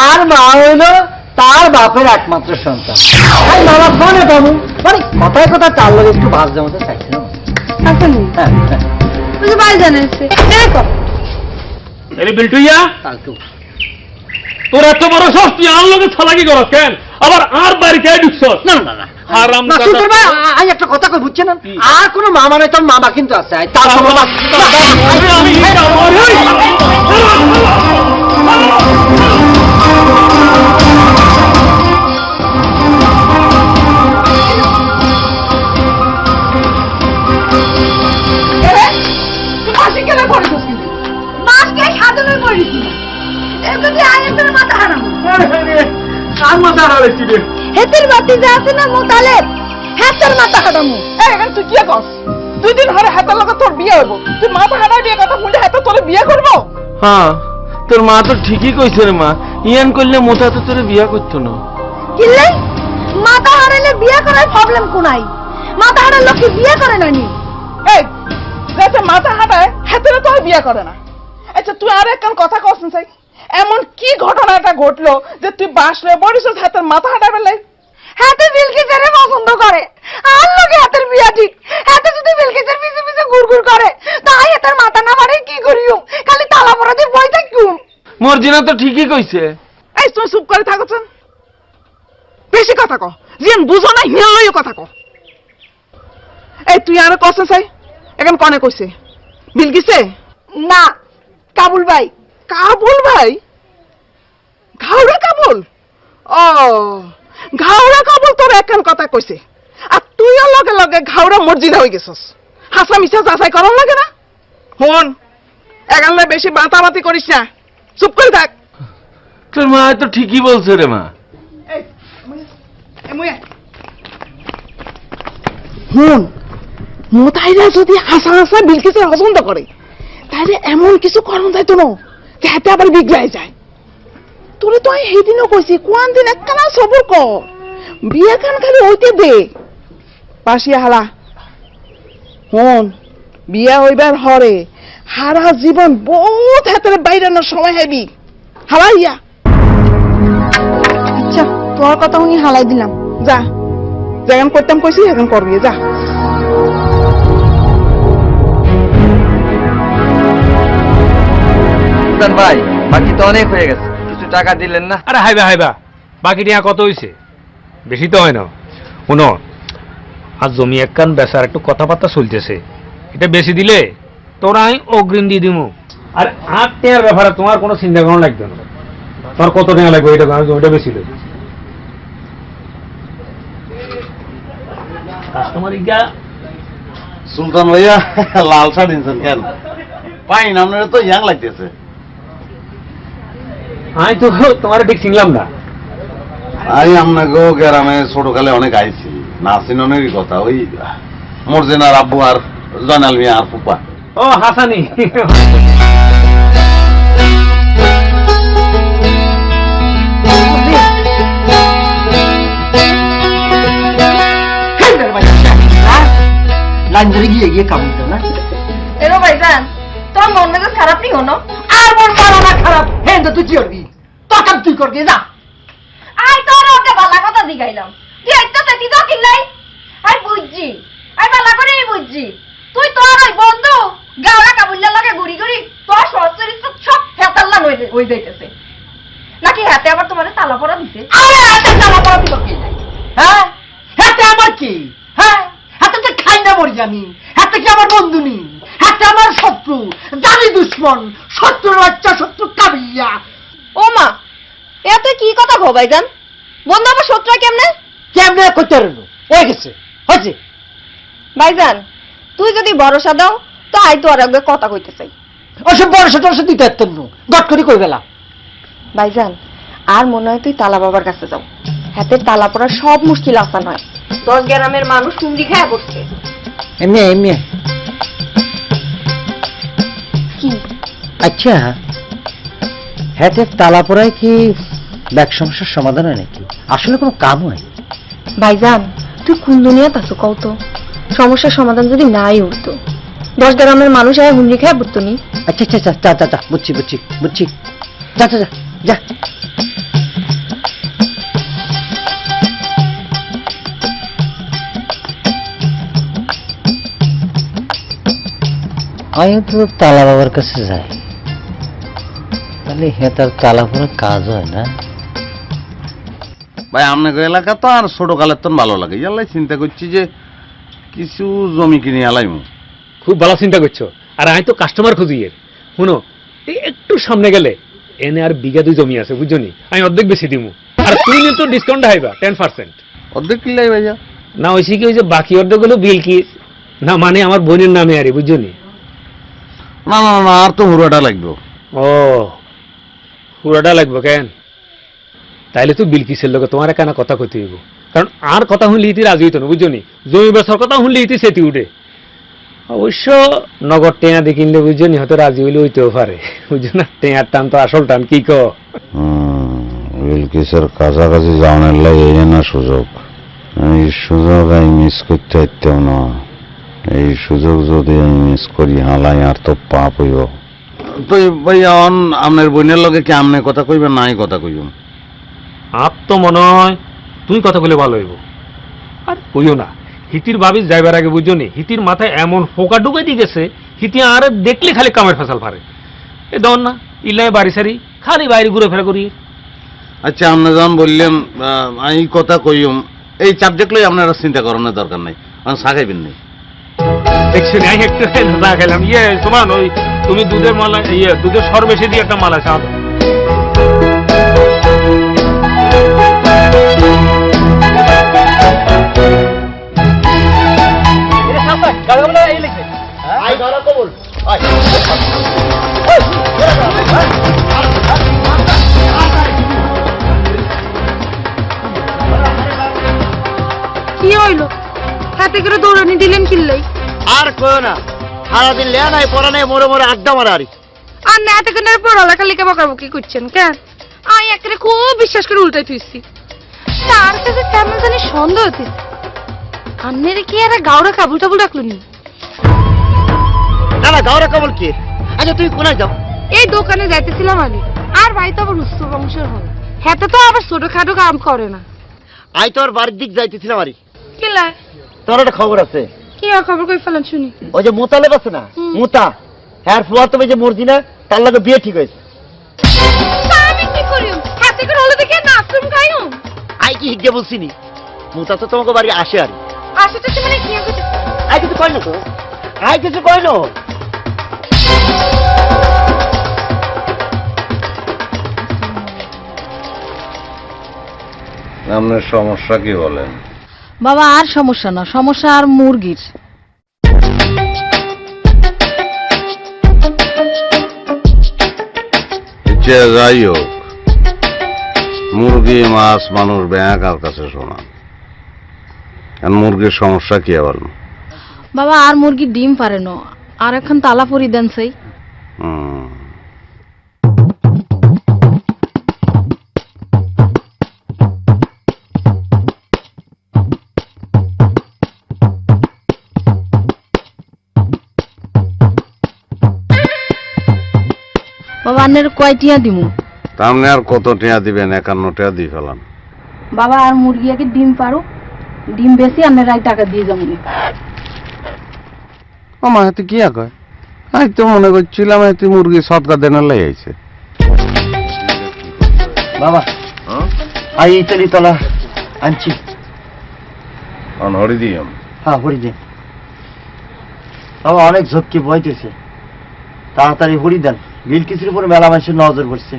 Speaker 4: আর মা হইলো তার বাপের একমাত্র সন্তান। আর মামা ফোনে পাবো, মানে কথায় কথা তার লোক একটু ভাজ জমাতে চাইছিলাম।
Speaker 2: আচ্ছা নি, তুই যে ভাইজান এসছে দেখো।
Speaker 6: আরে বিল্টুইয়া,
Speaker 4: কালকে
Speaker 6: তোর এত বড় সাহস, তুই আর লোকে ছালাকি করস কেন? আবার আর বাড়ি কে ঢুকছস?
Speaker 4: না না না
Speaker 6: হারাম
Speaker 4: না,
Speaker 6: দাদা।
Speaker 4: সুলতান ভাই আমি একটা কথা কই, বুঝছেন না, আর কোনো মামা নাই, তোর মামা কিন্তু আছে, তার
Speaker 6: আমি
Speaker 8: হাসি কেন করেছিস কিন্তু?
Speaker 5: মাছকে সাজানোর করেছি এগুলো দিয়ে আয়াতের মাথা হারামো।
Speaker 6: কার মাথা হারাইছি রে?
Speaker 5: হেতের বাতি যা আছে না মোতালেব, হেতের মাথা হারামো।
Speaker 8: এই এখন তুই কি কর? 2 দিন ধরে হাতের লগে তোর বিয়ে হইব, তুই মাথা হাঁটা দিয়ে কথা শুনলে হাতে তোর বিয়ে করবো?
Speaker 9: হ্যাঁ, তোর মা তো ঠিকই কইছে রে মা, ইয়ান করলে মোটা তো তোরে বিয়া করতো না।
Speaker 5: কিল্লাই মাথা হারালে বিয়ে করার প্রবলেম কোনাই? মাথা হারালে কি বিয়ে করে না নি?
Speaker 8: এই যাতে মাথা হাঁটায় হাতের তোর বিয়ে করে না। আচ্ছা তুই আর এক কথা কসন চাই, এমন কি ঘটনাটা ঘটলো যে তুই বাসলে বড়িস হাতের মাথা হাঁটা বেলাই?
Speaker 5: হাতে বিলকিসের পছন্দ করে, আর লোকে হাতের বিয়া ঠিক। হাতে যদি বিলকিসের পিছে পিছে ঘুরঘুর করে, তাই হাতের মাথা না মারে কি করিও? খালি তালা পড়া দিয়ে বই থাকিও।
Speaker 9: মর্জিনা তো ঠিকই কইছে।
Speaker 8: এই তুই চুপ করে থাকছেন, বেশি কথা ক, যেন বুঝো না হিয়ালইও কথা ক। এই তুই আর কসন চাই, এখন কনে কইছে? বিলকিসে?
Speaker 5: না, কাবুল ভাই।
Speaker 8: কাবুল ভাই? ঘাওড়া কাবুল? ও ঘাওড়া কাবুল তোর একখান কথা কইছে, আর তুইও লগে লগে ঘাওড়া মর্জিনা হয়ে গেছস। হাসা মিশা যাচাই করার লাগে না? হন এগালে বেশি বাতাবাতি করিস না, চুপ করে থাক।
Speaker 9: তোর মা তো ঠিকই বলছে রে মা।
Speaker 8: হুন মোতাইরা যদি হাসা হাসা বিলকিসের পছন্দ করে, তাহলে এমন কিছু করণ যাইতো না যে হাতে আবার বিগড়াই যায়। তোরে তো আমি সেইদিনও কইছি, কোন দিন একখানা সবর কর, বিয়ে খান খালি হইতে দে। পাশিয়া হালা হন, বিয়া হইবার হরে হারা জীবন বহুত হাতের বাইরানোর সময় হেবি হালাইয়া।
Speaker 2: আচ্ছা, তোমার কথা উনি হালাই দিলাম।
Speaker 8: যা যেমন করতাম কইছি এখন করবি, যা।
Speaker 10: ভাই বাকি তো অনেক হয়ে গেছে, কিছু টাকা দিলেন না?
Speaker 6: আরে হাইবা হাইবা, বাকি টিয়া কত হইছে? বেশি তো হয় না। শুনো, আর জমি একখান বেচার একটু কথাবার্তা চলতেছে, এটা বেশি দিলে তোরা আমি অগ্রিম দিয়ে দিব। আর 8 টাকার ব্যাপারে তোমার কোনো চিন্তা করানো লাগবে না। তোমার কত টাকা লাগবে এটা জমিটা বেশি দেবে। কাস্টমার ইগা
Speaker 1: সুলতান ভাইয়া লাল শাড়ি নিছেন কেন? পাই না, আপনারা তো ইয়াং লাগতেছে।
Speaker 6: আমি তো তোমার ঠিক চিনলাম না।
Speaker 1: আমি আপনাকে গ্রামে ছোটকালে অনেক আইছি, না চিননেরই কথা। ওই মর্জিনার আব্বু আর জয়নাল মিয়া আর ফুপা।
Speaker 6: ও হাসানি,
Speaker 4: লাইন ধরে গিয়ে গিয়ে কামড় দাও না।
Speaker 5: এরো ভাইজান, তোর মন মেজাজ খারাপ নি হনো?
Speaker 4: আর মন মারা না খারাপ, হ্যাঁ তো তুই কি করবি? তোর কাম তুই করবি, যা।
Speaker 5: আই তোর ওকে ভালো কথা দিগাইলাম, তুই একটা তেতি তো কিনলাই। আই বুঝছি, আই ভালো করেই বুঝছি, তুই তোর ওই বন্ধু গাওড়া কাবুল্লার লগে ঘুরি ঘুরি তোর সচরিত্র সব হেতাল্লা হয়ে যাইতেছে নাকি? হাতে আবার তোমার তালা পড়া দিছে?
Speaker 4: আরে হাতে তালা পড়া দিল কি? হ্যাঁ হাতে আমার কি? হ্যাঁ হাতে তো খাই না মরি আমি, হাতে কি আমার বন্ধু নি? হাতে আমার শত্রু, জানি দুশ্মন, শত্রুর বাচ্চা, শত্রু কাবিয়া।
Speaker 5: ও মা, এত কি কথা গো ভাইজান? বন্ধু আবার শত্রু কেমনে?
Speaker 4: কেমনে করতে রইল? হয়ে গেছে, হয়েছে।
Speaker 5: ভাইজান তুই যদি ভরসা দাও তো আই তো আর আগে কথা কইতে চাই।
Speaker 4: ওসব বড় ছোট দিতে পারতেন না, গট করে কই গেলা।
Speaker 5: ভাইজান আর মনে হয় তুই তালা বাবার কাছে যাও, হাতের তালা পড়ার সব মুশকিল আসান হয়। 10 গ্রামের মানুষ হুমড়ি খায় পড়ছে।
Speaker 4: এমনি এমনি।
Speaker 5: কি
Speaker 4: আচ্ছা, হাতের তালা পড়ায় কি ব্যাগ সমস্যার সমাধান হয় নাকি? আসলে কোনো কাম হয়?
Speaker 5: ভাইজান, তুই কোন দুনিয়াতে আছো কও তো? সমস্যার সমাধান যদি নাই উঠতো, 10 গ্রামের মানুষ আর হুমড়ি খায় পড়তো নি।
Speaker 4: আচ্ছা আচ্ছা আচ্ছা, যা যা যা, বুঝছি বুঝছি বুঝছি, যা যা যা যা। আমি তো তালা বাবার কাছে যাই, তাহলে হ্যাঁ তার তালা পড়ার কাজ হয় না?
Speaker 1: ভাই আপনাকে এলাকা তো আর ছোট কালের তো ভালো লাগে, ইয়ালাই চিন্তা করছি যে কিছু জমি কিনে আলাইমু।
Speaker 6: খুব ভালো চিন্তা করছো। আর আমি তো কাস্টমার খুঁজি এর। শুনো, এই একটু সামনে গেলে এনে আর বিঘা 2 জমি আছে, বুঝছো নি? আমি অর্ধেক বেশি দিমু। আর তুমি তো ডিসকাউন্ট হাইবা 10%।
Speaker 1: অর্ধেক কিলাই ভাইয়া?
Speaker 6: না ওই কি ওই যে বাকি অর্ধেক হলো বিল কি না, মানে আমার বোনের নামে আরে, বুঝছো নি?
Speaker 1: না না না, আর তো হুড়াটা লাগবে।
Speaker 6: ও, পুরাটা লাগবে কেন? তাইলে তো বিলকিসের লোক তোমার কেন কথা কইতে হইব, কারণ আর কথা শুনলে ইতি রাজি হইতো না, বুঝছো নি? জমি বেচার কথা শুনলে ইতি সেটি উঠে। অবশ্য নগদ টেয়া দিয়ে কিনলে, বুঝছো নি, হয়তো রাজি হইলে হইতেও পারে, বুঝছো না? টেয়ার টান তো আসল টান, কি কো?
Speaker 1: বিলকিসের কাছাকাছি যাওয়ার লাগে এই না সুযোগ। এই সুযোগ আমি মিস করতে পারতাম না। এই সুযোগ যদি আমি মিস করি হালাই আর তো পাপ হইব। তো ভাইয়া আপনার বোনের লগে কি আমনে কথা কইবেন নাই কথা কইব?
Speaker 6: আপ তো মনে হয় তুই কথা বলে ভালো হইব। আর কইও না, হিতির ভাবি যাইবার আগে, বুঝছো নি, হিতির মাথায় এমন ফোকা ঢুকে দিয়ে গেছে, হিতি আর দেখলে খালি কামের ফেসাল পারে। এ দন না ইল্লাই বাড়ি সারি খালি বাইরে ঘুরে ফেরা করি।
Speaker 1: আচ্ছা, আপনি যখন বললেন আমি কথা কইম, এই সাবজেক্ট লই আপনারা চিন্তা করানোর দরকার নাই, আমি সাগাইবেন নাই।
Speaker 6: দেখছি আমি একটু না খেলাম। সমান ওই তুমি দুধের মালা, দুধের সর বেশি দিয়ে একটা মালা চাও।
Speaker 2: কি হইলো? হাতে করে দৌড়ানি দিলেন কিল্লাই?
Speaker 3: আর কয় না, সারাদিন লেয়া নাই পড়া নাই, মোড়ে মোড়ে আড্ডা মারা আরি।
Speaker 2: আর না হাতে করে পড়ালেখা লিখে বকাবকি করছেন কেন? আমি একেবারে খুব বিশ্বাস করে উল্টাই থুইছি। তার কাছে কেমন জানি সন্দেহ হচ্ছে। আন্নের কি এরা গাওরা কাবুল টাবুল রাখলো নি?
Speaker 3: না না, গাওরা কেবল কি? আচ্ছা তুই কোনায় যাও?
Speaker 2: এই দোকানে যাইতেছিলাম আমি, আর ভাই তো আবার উচ্চ বংশের হয়, হাতে তো আবার ছোটখাটো কাম করে না।
Speaker 3: আই তোর বাড়ির দিক যাইতেছিলাম আরি।
Speaker 2: কি লাই?
Speaker 3: তোর একটা খবর আছে?
Speaker 2: কি আর খবর কই ফেলেন শুনি?
Speaker 3: ওই যে মোতালেব আছে না, মোতা, হ্যাঁ ফুয়া তুমি যে মর্জিনা, তার লগে বিয়ে ঠিক হয়েছে।
Speaker 2: তা আমি কি করি? হাতে করে হলে দেখে নাচুম গাইও।
Speaker 3: আই কি হিগে বলছিনি, মোতা তো তোমাকে বাড়ি আসে আরি।
Speaker 2: আসলে তো মানে কি আছে?
Speaker 3: আই কিছু কয় না তো, আই কিছু কয় না।
Speaker 1: আপনার সমস্যা কি বলেন?
Speaker 8: বাবা আর সমস্যা না, সমস্যা আর মুরগির।
Speaker 1: যাই হোক, মুরগি মাছ মানুষ ব্যাংক আর কাছে শোনা। মুরগির সমস্যা কি আবার?
Speaker 8: বাবা আর মুরগি ডিম পারে না, আর এখন তালা পরি দেন সেই। বাবা আন্নের কয়টিয়া দিমু?
Speaker 1: তাহলে আর কত টিয়া দিবেন? 51 টিয়া দিয়ে ফেলাম।
Speaker 8: বাবা আর মুরগি আগে ডিম পারো, ডিম বেশি আন্নের রাই টাকা দিয়ে যাবো।
Speaker 1: আমার হাতে কি কয়? আমি তো মনে করছিলাম তুই মুরগি সৎকা দেনার লাই আইছে।
Speaker 3: বাবা আই ইতালি তলা আনছি।
Speaker 1: হরি দিম?
Speaker 3: হ্যাঁ হরি দিন। বাবা অনেক ঝক্কি বইতেছে, তাড়াতাড়ি হরি দেন। বিলকিসের উপরে মেলা মানুষের নজর পড়ছে।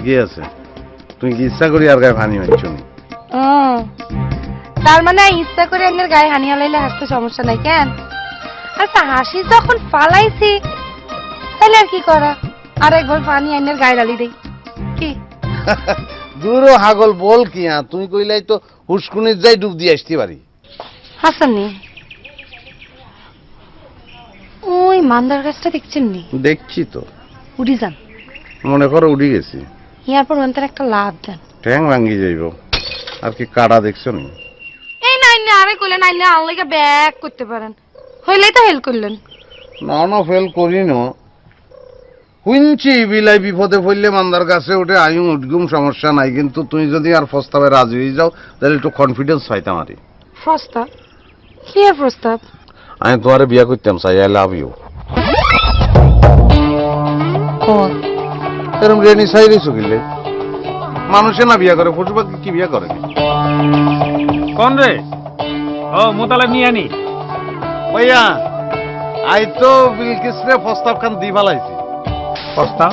Speaker 1: কি আছে? তুমি কি ইচ্ছা করি আর গায়ে পানি মারছো নি?
Speaker 2: তার মানে ইচ্ছা করে আপনার গায়ে হানি হালাইলে হাসতে সমস্যা নাই কেন? আচ্ছা হাসি যখন ফালাইছি তাহলে আর কি করা? আর একবার পানি আইনের গায়ে ঢালি দেই কি?
Speaker 1: দূর হাগল বল কি তুই কইলাই তো হুসকুনির যাই ডুব দিয়ে আসতে পারি।
Speaker 2: হাসাননি ওই মান্দার গাছটা দেখছেন নি?
Speaker 1: দেখছি তো,
Speaker 2: উড়ি যান,
Speaker 1: মনে করো উড়ি গেছি।
Speaker 2: ইয়ার পর অন্তর একটা লাভ দেন,
Speaker 1: ঠ্যাং ভাঙ্গি যাইব। আর কি কাটা দেখছো নি?
Speaker 2: এই নাই না আরে কইলেন আইলে আনলাইকে ব্যাক করতে পারেন, হইলেই তো হেল্প করলেন।
Speaker 1: না ফেল করি না, শুনছি বিলাই বিপদে পড়লে মান্দার কাছে উঠে আয়ুম উঠগুম সমস্যা নাই, কিন্তু তুমি যদি আর প্রস্তাবে রাজি হয়ে যাও তাহলে একটু কনফিডেন্স পাইতাম আরই।
Speaker 2: প্রস্তাব? কি আর প্রস্তাব?
Speaker 1: আমি তোমারে বিয়া করতাম চাই, আই লাভ ইউ। এরকম রেনি সাইরে চকিলে মানুষে না বিয়া করে, পশু পাখি কি বিয়া করে?
Speaker 6: কোন রে? ও মোতালেব নিয়ে আনি।
Speaker 1: ভাইয়া আই তো বিলকিস রে প্রস্তাব খান দি ফেলাইছি।
Speaker 6: প্রস্তাব?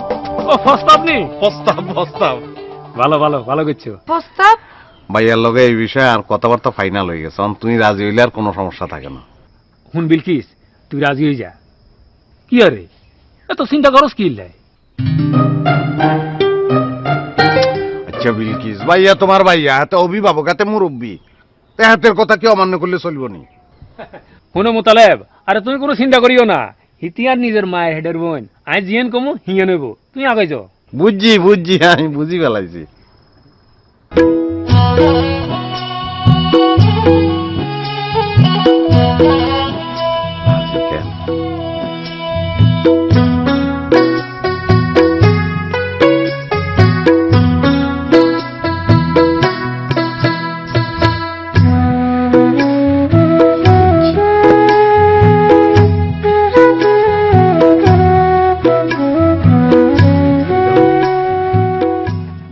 Speaker 6: ও প্রস্তাব নি?
Speaker 1: প্রস্তাব
Speaker 6: ভালো ভালো ভালো করছো।
Speaker 2: প্রস্তাব?
Speaker 1: ভাইয়ার লগে এই বিষয়ে আর কথাবার্তা ফাইনাল হয়ে গেছে, তুমি রাজি হইলে আর কোনো সমস্যা থাকে না।
Speaker 6: হুন বিলকিস, তুই রাজি হয়ে যা। কি আরে এত চিন্তা করস কি লাই?
Speaker 1: আচ্ছা বিলকিস ভাইয়া তোমার ভাইয়া হাতে অভিভাবক, হাতে মুরব্বী, হাতের কথা কি অমান্য করলে চলব নি?
Speaker 6: হুনো মোতালেব, আরে তুমি কোনো চিন্তা করিও না, হিতিয়ার নিজের মায়ের হেডের বোন, আই জিয়েন কমু হিয়ে নেব, তুই আগে যাও।
Speaker 1: বুঝছি আমি বুঝি ফেলাইছি।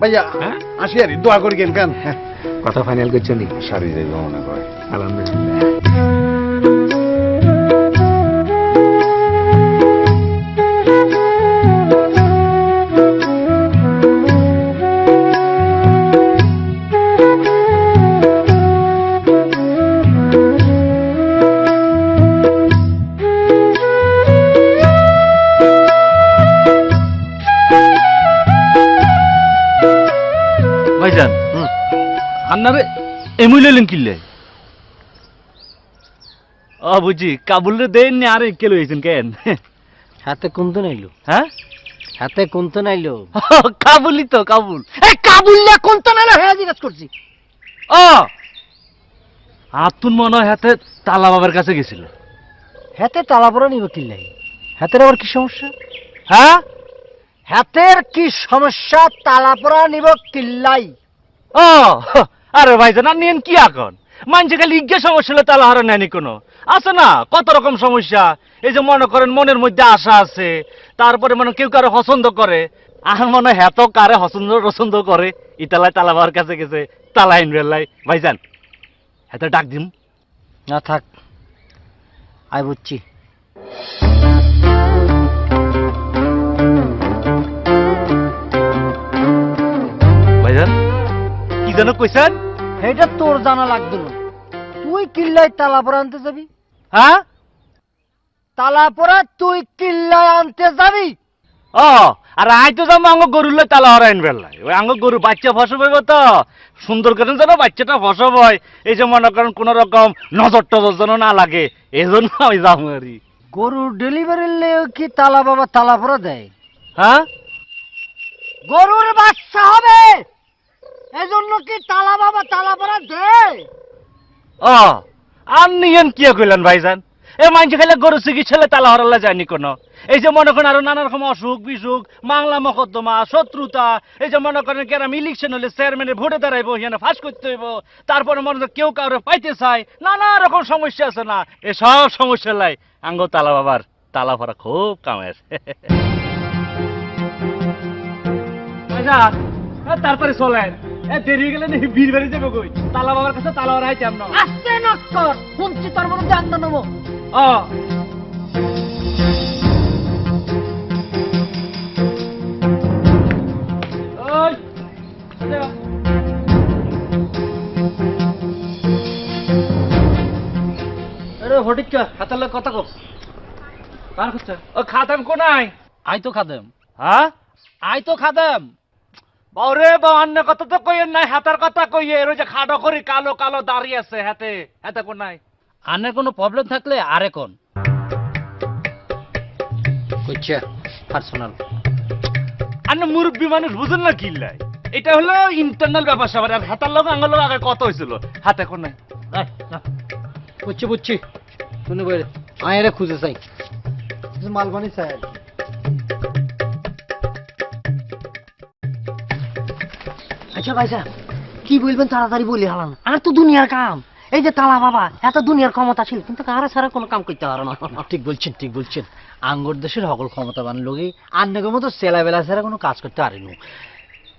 Speaker 1: ভাইয়া আসি আর দোয়া করি কেন কেন
Speaker 6: কথা ফাইনাল করছো নি?
Speaker 1: সারি যাইব মনে করে।
Speaker 6: আলহামদুলিল্লাহ।
Speaker 9: ভাইজান আপনারে এমুই লইলেন কিনলে? ও বুঝি কাবুল দেন নি আরে কে লইছেন কেন?
Speaker 4: হাতে কোনতো নাইলো?
Speaker 9: হ্যাঁ
Speaker 4: হাতে কোনতো নাইলো?
Speaker 9: কাবুলই তো কাবুল।
Speaker 4: এই কাবুলিয়া কোনতো নাইলো হ্যাঁ জিজ্ঞাসা করছি।
Speaker 9: ও আতুন মনে হয় হাতে তালা বাবার কাছে গেছিল।
Speaker 4: হাতে তালা পড়া নিব কিল্লাই? হাতের আবার কি সমস্যা?
Speaker 9: হ্যাঁ
Speaker 4: হাতের কি সমস্যা? তালা পড়া নিব কিল্লাই?
Speaker 9: ও আরে ভাইজান আর নিয়েন কি এখন? মানুষে খালি ইজ্ঞা সমস্যা হলে তালা হারা নেয়নি কোনো, আছে না কত রকম সমস্যা। এই যে মনে করেন মনের মধ্যে আশা আছে, তারপরে মানে কেউ কারো পছন্দ করে, আর মনে হয় এত কারে পছন্দ করে ইতালায় তালা বাবার কাছে গেছে, তালা ইনবেলাই। ভাইজান এত ডাক দিন
Speaker 4: না থাক, আই বুঝছি।
Speaker 9: ভাইজান কি যেন কইছেন?
Speaker 4: এটা তোর জানা লাগতো না। তুই কিল্লায় তালা পড়া আনতে যাবি?
Speaker 9: হ্যাঁ
Speaker 4: তালা পড়া তুই কিল্লায় আনতে যাবি?
Speaker 9: ও আর আই তো যাবো আঙ্গ গরুলে তালা হরা ইনবেলাই। ওই আঙ্গ গরু বাচ্চা ফসব হইব তো, সুন্দর করে যেন বাচ্চাটা ফসব হয়, এই যে মনে করেন কোন রকম নজর টজর যেন না লাগে, এই জন্য আমি যাবো আরই।
Speaker 4: গরুর ডেলিভারির লেও কি তালা বাবা তালা পড়া দেয়?
Speaker 9: হ্যাঁ
Speaker 4: গরুর বাচ্চা হবে এজন্য কি তালা বাবা তালা পড়া দেয়?
Speaker 9: ও আর নিয়েন কি কইলেন ভাইজান? এ মানুষ খেলে গরু চিকিৎসালে তালা হরালা যায়নি কোনো। এই যে মনে করেন আরো নানা রকম অসুখ বিসুখ, মামলা মকদ্দমা, শত্রুতা, এই যে মনে করেন গ্রাম ইলেকশন হলে চেয়ারম্যানের ভোটে দাঁড়াইবো, এখানে ফাঁস করতে হইব, তারপরে মনে করেন কেউ কাউরে পাইতে চায়, নানা রকম সমস্যা আছে না, এসব সমস্যা লাই আঙ্গ তালা বাবার তালা ভরা খুব কামের। তারপরে চলেন, দেরি গেলে বীর বাড়ি যাবো কই, তালা বাবার কাছে তালা ভরা আইতাম না।
Speaker 4: আস্তে নক্কর শুনছি তোর মনে জানতে নেবো। আরে ফটিকা হাতার লোক কথা কো কার কথা
Speaker 9: ও খাদেম কোনায়?
Speaker 4: আই তো খাদেম
Speaker 9: হ্যাঁ
Speaker 4: আই তো খাদেম
Speaker 9: বাউরে বা অন্য কথা তো কইয়েন নাই, হাতের কথা কইয়ে ওই যে খাটো করি কালো কালো দাঁড়িয়ে আছে হাতে হাতে কোনায়।
Speaker 4: আনের কোনো প্রবলেম থাকলে আরে কোন কইছে পার্সোনাল।
Speaker 9: আন্য মুরব্বী মানুষ বুঝেন না কিল্লাই, এটা হলো ইন্টারনাল ব্যাপার স্যাপার। আর হাতার লোক আঙ্গুল লোক আগে কত হয়েছিল হাতে কোনায়।
Speaker 4: বুঝছি বুঝছি শুনে বই আয়েরে খুঁজে চাই মালবানি চাই।
Speaker 11: আচ্ছা ভাইসা কি বলবেন তাড়াতাড়ি বলি হালান, আর তো দুনিয়ার কাম। এই যে তালা বাবা এত দুনিয়ার ক্ষমতা ছিল, কিন্তু কারা ছাড়া কোনো কাম করতে পারো না।
Speaker 4: ঠিক বলছেন ঠিক বলছেন, আঙ্গুর দেশের সকল ক্ষমতাবান লোকে আন্নাগের মতো সেলাবেলা ছাড়া কোনো কাজ করতে পারেনি।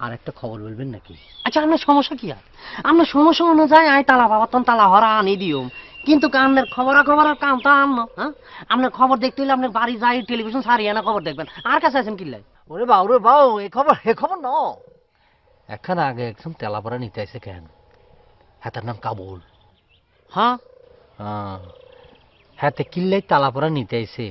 Speaker 4: আর একটা খবর বলবেন নাকি?
Speaker 11: আচ্ছা আপনার সমস্যা কি আর? আপনার সমস্যা অনুযায়ী আই তালা বাবা তখন তালা হরা আনি দিও, কিন্তু আপনার খবরের কাম তো আনো। হ্যাঁ আপনার খবর দেখতে হলে আপনার বাড়ি যাই টেলিভিশন সারিয়ে না খবর দেখবেন। আর কাছে আছেন কিল্লাই?
Speaker 4: ওরে বাউ রে বাউ, এ খবর ন এখন আগে একদম তেলাপাড়া নিতে আসে কেন? হ্যাঁ তার নাম কাবুল।
Speaker 11: হ্যাঁ
Speaker 4: হ্যাঁ তে কিল্লাই তালাপাড়া নিতে আইসে,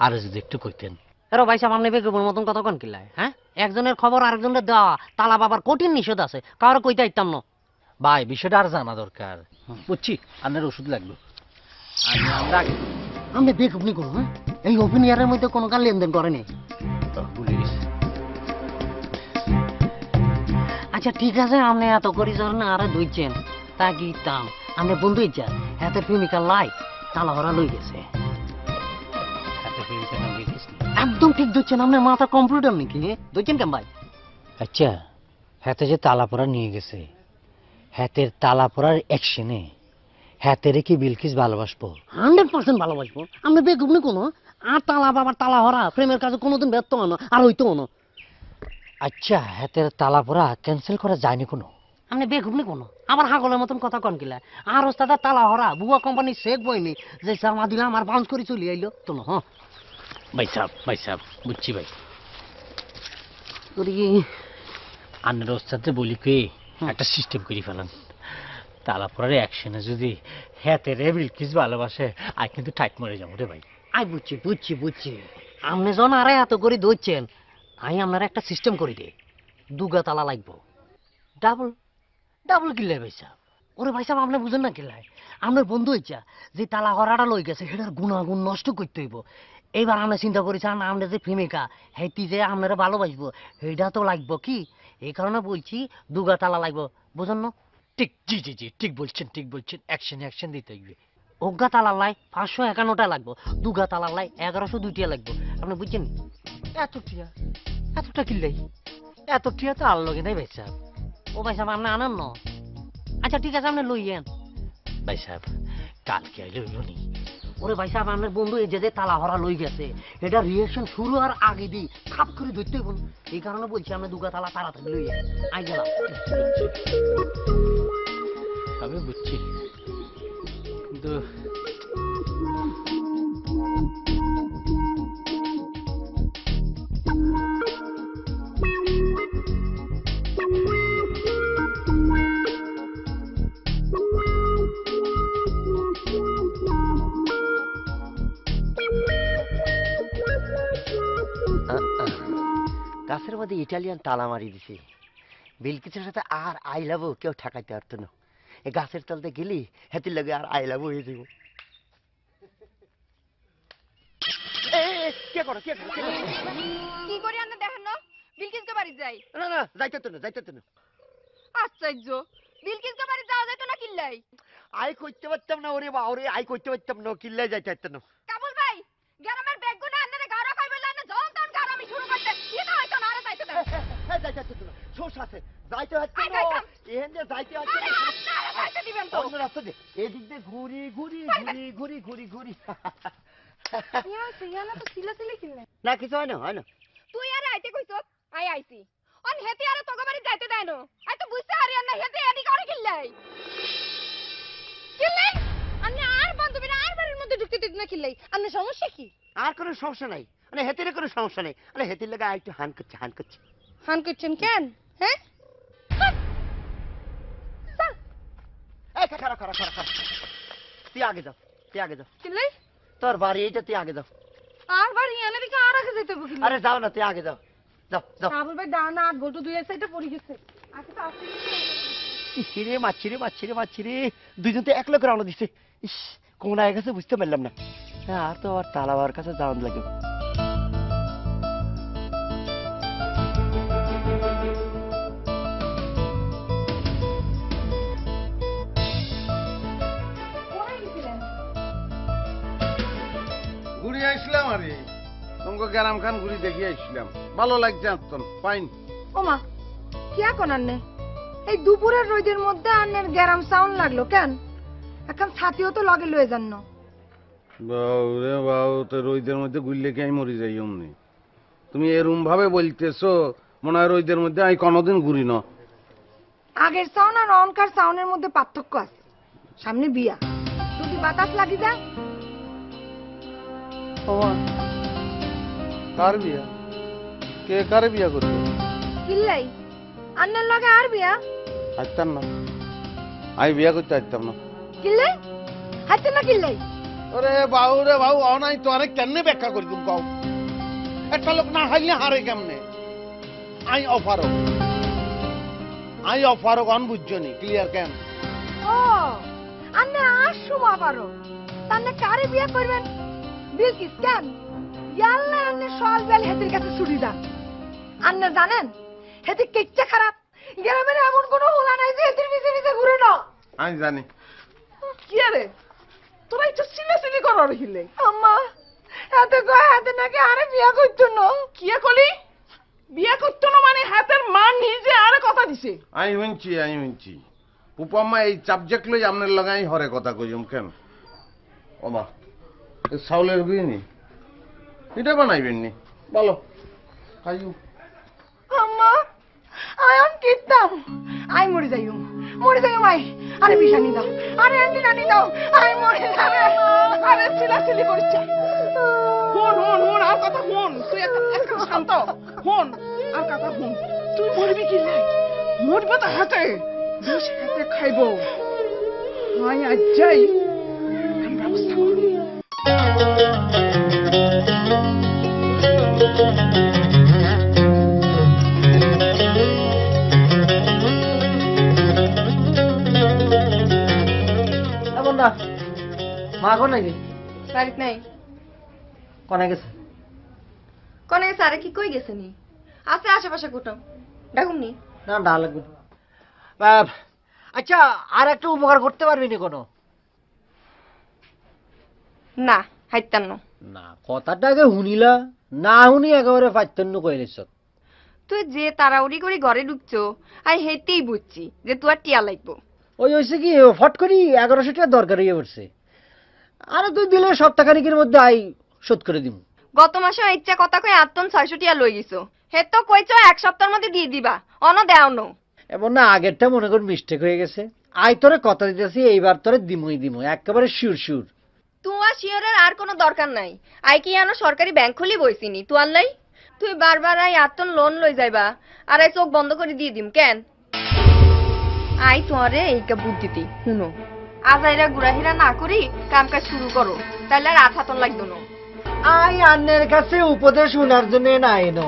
Speaker 4: আর যদি একটু কইতেন।
Speaker 11: এরো ভাই সাহেব আপনি বেগুনের মতন কথা কোন কিল্লাই? হ্যাঁ একজনের খবর আরেকজনের দেওয়া তালা বাবার কঠিন নিষেধ আছে, কারো কইতে আইতাম না।
Speaker 4: ভাই বিষয়টা আর জানা দরকার, বুঝছি আপনার ওষুধ লাগবে। আমরা আগে
Speaker 11: আপনি বেগুনি করুন। হ্যাঁ এই ওপিনিয়ারের মধ্যে কোনো কার লেনদেন করেনি।
Speaker 4: ভুলে গেছি।
Speaker 11: আচ্ছা ঠিক আছে, আপনি এত করি যখন আরে ধুইছেন তা কি দাম আপনি বন্ধু ইচ্ছা হাতে প্রেমিকা লাই তালা ভরা লই গেছে। একদম ঠিক ধরছেন, আপনার মাথা কম্পিউটার নাকি? ধরছেন কেন ভাই?
Speaker 4: আচ্ছা হাতে যে তালাপড়া নিয়ে গেছে, হাতের তালাপড়ার অ্যাকশনে হাতের কি বিলকিস ভালোবাসবো?
Speaker 11: 100% ভালোবাসবো। আপনি বেগুনি কোনো আর তালা বাবার তালা ভরা প্রেমের কাছে কোনোদিন ব্যর্থ হনো আর হইতো হনো।
Speaker 4: আচ্ছা হাতের তালাপড়া ক্যান্সেল করা যায়নি কোনো?
Speaker 11: আপনি বেগুনি কোনো আবার হাগলের মতন কথা কন কিলা? আর ওস্তাদা তালা ভরা বুয়া কোম্পানি শেখ বইনি যে সারমা দিলাম আর বাউন্স করে চলে আইলো তো না। হ্যাঁ
Speaker 4: ভাই সাহেব বুঝছি ভাই। আন্নার ওস্তাদে বলি কে একটা সিস্টেম করে ফেলান, তালাপড়ার অ্যাকশনে যদি হাতের বিলকিস ভালোবাসে আই কিন্তু টাইট মরে যাবো রে ভাই।
Speaker 11: আই বুঝছি আপনি যখন আরে এত করে ধরছেন, আমি আপনার একটা সিস্টেম করে দিই। দুগা তালা লাগবো। ডাবল কিল্লাই ভাই সাহেব। ওরে ভাই সাহেব আপনি বুঝেন না কিল্লাই, আপনার বন্ধু ইচ্ছা যে তালা হরাটা লই গেছে সেটার গুণাগুণ নষ্ট করতে হইব। এইবার আমরা চিন্তা করেছিলাম আমরা যে প্রেমিকা হেতি যে আপনারা ভালোবাসবো সেইটা তো লাগবো কি, এই কারণে বলছি দুগা তালা লাগবো। বুঝেন না?
Speaker 4: ঠিক জি ঠিক বলছেন অ্যাকশন দিতে হইবে।
Speaker 11: অজ্ঞা তালার লাই 551টা লাগবো, দুগা তালার লাই 1102টা লাগবো। আপনি বুঝছেন?
Speaker 4: এতটা কিল্লাই এত টিয়া তো আর লগে নাই ভাই সাহেব।
Speaker 11: ও ভাই সাহেব আপনি আনেন না? আচ্ছা ঠিক আছে আপনি লইয়েন।
Speaker 4: ভাই সাহেব কালকে আইলে হইল নি?
Speaker 11: ওরে ভাই সাহেব আপনার বন্ধু এই যে তালা হরা লই গেছে এটা রিয়েকশন শুরু হওয়ার আগে দিই খাপ করে ধরতে হইব, এই কারণে বলছি আপনি দুগা তালা তাড়াতাড়ি লইয়েন। আই গেলাম।
Speaker 4: আমি বুঝছি কিন্তু
Speaker 11: গাছের মধ্যে ইটালিয়ান তালা মারি দিছি, বিলকিসের সাথে আর আই লাভ কেউ ঠেকাইতে পারতো না। এই গাছের তলতে গেলি হেতির লাগে আর আই লাভ হয়ে যাব।
Speaker 5: কি করি আপনি দেখেন না? বিলকিসকে বাড়ি যাই।
Speaker 3: না যাইতে তো না
Speaker 5: আশ্চর্য, বিলকিসকে বাড়ি যাওয়া যাইতো না কিল্লাই?
Speaker 3: আই করতে পারতাম না ওরে বাউরে, আই করতে পারতাম না, কিল্লাই যাইতে পারতাম না।
Speaker 5: কাবুল ভাই গ্রামের বেগুনে আন্নারে গাড়া খাইবে না, যখন তখন গাড়ামি শুরু করতে এটা হয়তো না। আরে যাইতে দেন।
Speaker 3: হ্যাঁ যাইতে তো না, ছোট আছে যাইতে হচ্ছে
Speaker 5: আই
Speaker 3: না,
Speaker 5: যাইতাম।
Speaker 3: এহেন যে যাইতে হচ্ছে
Speaker 5: আরে
Speaker 3: না।
Speaker 5: আপনারা যাইতে দিবেন তো।
Speaker 3: অন্য রাস্তা দে, এদিক দিয়ে ঘুরি।
Speaker 2: ইয়ানা তো সিলাসিলি কিল্লাই।
Speaker 3: না কিছু হয় না।
Speaker 5: তুই আরে আইতে কইছস? আই আইছি। অন হেতে আরে তোকে বাড়ি যাইতে দেয় না। আই তো বুঝতে হারি না হেতে এদিকে করে কিল্লাই। কিল্লাই?
Speaker 2: আপনি আর বান্ধবীরা আর বাড়ির মধ্যে ঢুকতে দিত না কিল্লাই? আপনার সমস্যা কি?
Speaker 3: আর কোনো সমস্যা নাই, মানে হেতির কোনো সমস্যা নেই, মানে হেতির লাগে আর একটু হান করছে।
Speaker 2: হান করছেন কেন? হ্যাঁ
Speaker 3: খারাপ খারাপ খারাপ খারাপ তুই আগে যাও
Speaker 2: কিলে
Speaker 3: তোর বাড়ি এইটা তুই আগে যাও
Speaker 2: আর বাড়ি এনে দিকে আর আগে যেতে হবে কিলে
Speaker 3: আরে যাও না তুই আগে যাও যাও যাও
Speaker 2: আবুল ভাই ডানা আট গোটো দুই সাইডে পড়ে গেছে আচ্ছা তো আসি
Speaker 3: হিরে মাছি রে দুইজন তো এক লোক রওনা দিছে ইস কোন আয় গেছে বুঝতে পারলাম না আর তো আর তালাবার কাছে যাওয়ান লাগে
Speaker 1: ঘুরে আসলাম আরে তোমাকে গ্রাম খান ঘুরে দেখে আসলাম ভালো লাগছে আত্মন ফাইন
Speaker 2: ওমা কি এখন আন্নে এই দুপুরের রোদের মধ্যে আন্নের গ্যারাম সাউন্ড লাগলো কেন এখন ছাতিও তো লগে লয়ে যান না
Speaker 1: বাউ রে বাউ তো রোদের মধ্যে ঘুরলে কি আমি মরি যাই অমনি তুমি এরম ভাবে বলতেছো মনে হয় রোদের মধ্যে আমি কোনোদিন ঘুরি না
Speaker 2: আগের সাউন্ড আর অনকার সাউন্ডের মধ্যে পার্থক্য আছে সামনে বিয়া যদি বাতাস লাগি যায়
Speaker 1: কার বিয়া কে কারে বিয়া করবে
Speaker 2: কিল্লাই আন্নের লগে আর বিয়া
Speaker 1: আসতাম না আমি বিয়া করতে আসতাম না
Speaker 2: কিল্লাই হাতে না কিল্লাই
Speaker 1: ওরে বাউ অনাই তো আরে কেমনে ব্যাখ্যা করি তুমি কও একটা লোক না হাইলে হারে কেমনে আই অফারক অন বুঝছনি ক্লিয়ার কেন
Speaker 2: ও আন্নে আসু বাবারো তান্নে কারে বিয়া করবেন বিলকিস কেন ইয়াল্লা আন্নে সল বেল হেতির কাছে ছুটি যান আন্নে জানেন হেতি কিচ্ছা খারাপ গ্রামের এমন কোনো হোলা নাই যে হেতির পিছে পিছে ঘুরে না
Speaker 1: আমি জানি
Speaker 8: কি আরে তোরা একটু সিলে করার হিলে
Speaker 2: আম্মা হাতে কয় হাতে নাকি আরে বিয়া করতো না
Speaker 8: কি কলি বিয়া করতো না মানে হাতের মা নিজে আরে কথা দিছে
Speaker 1: আমি শুনছি পুপাম্মা এই সাবজেক্ট লই আপনার লাগাই হরে কথা কইম কেন ওমা এই চাউলের বিনি এটা বানাইবেন নি বলো খাইও
Speaker 2: আম্মা আয়ন কিতাম আই মরে যাইও ভাই আরে বিশানি দাও আরে আন্টি নানি দাও আই মরে যাবে আরে সিলি করছে
Speaker 8: হন আর কথা হন তুই একটা শান্ত হন আর কথা হন তুই মরবি কি নাই মরবে তো হাতে বেশ হাতে খাইব আই আজ যাই আমি ব্যবস্থা করব
Speaker 4: না মা কোন নাকি
Speaker 5: বাড়িতে নাই
Speaker 4: কোনে গেছে
Speaker 5: কোনে গেছে আরে কি কই গেছে নি আছে আশেপাশে কোথাও ডাকুম নি
Speaker 4: না ডাল লাগবে আচ্ছা আর একটা উপকার করতে পারবি না কোনো
Speaker 5: না হাইতান্ন
Speaker 4: না কথাটা আগে শুনিলা না শুনি একেবারে পাইতেন্ন কইলিস
Speaker 5: তুই যে তাড়াউড়ি করে ঘরে ঢুকছো আই হেতেই বুঝছি যে তুই আর টিয়া লাগবো
Speaker 4: ওই হয়েছে কি ফট করি 1100 টাকা দরকার হয়ে পড়ছে আরে তুই দিলে সপ্তাহখানিকের মধ্যে আই শোধ করে দিব
Speaker 5: গত মাসে ইচ্ছা কথা কই আত্তন 600 টাকা লই গেছো হে তো কইছো এক সপ্তাহের মধ্যে দিয়ে দিবা অন দেও নো
Speaker 4: এমন না আগেরটা মনে কর মিস্টেক হয়ে গেছে আই তোরে কথা দিতেছি এইবার তোরে দিমই একেবারে শিওর
Speaker 5: তুয়া শিওরের আর কোনো দরকার নাই আই কি আনো সরকারি ব্যাংক খুলি বইছিনি তুই আল্লাই তুই বারবার আই আত্তন লোন লই যাইবা আর আই চোখ বন্ধ করে দিয়ে দিম কেন আই তোরে এইকা বুদ্ধিতি শুনো আজ আইরা গুড়াহিরা না করি কাম কাজ শুরু করো তাহলে আর আথাতন লাগতো না
Speaker 4: আই আন্নের কাছে উপদেশ শোনার জন্য না এনো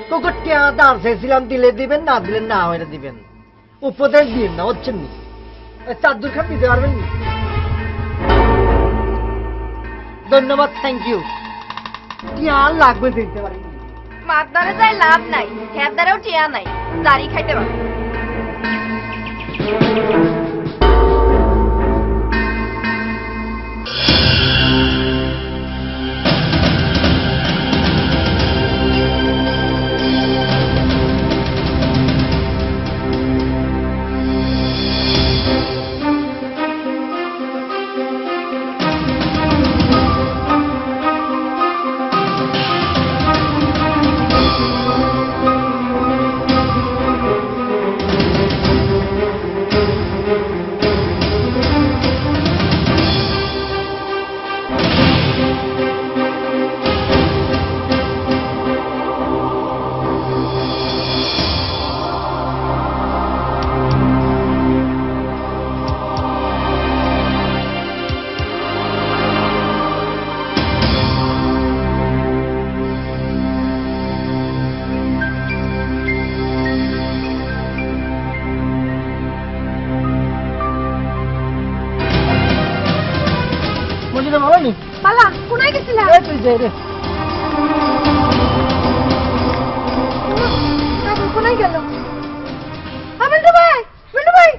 Speaker 4: তোকে টিয়া দান চেয়েছিলাম দিলে দিবেন না দিলে না হইলে দিবেন উপদেশ দিন না হচ্ছেন নি চাদুর খান দিতে পারবেন নি ধন্যবাদ থ্যাংক ইউ টিয়া লাগবে দিতে পারেন
Speaker 5: মাতদারে যাই লাভ নাই হ্যাঁ দ্বারাও টিয়া নাই দাড়ি খাইতে পারো
Speaker 4: যাই রে।
Speaker 2: কোথায় গেল? মিন্টু ভাই, মিন্টু ভাই,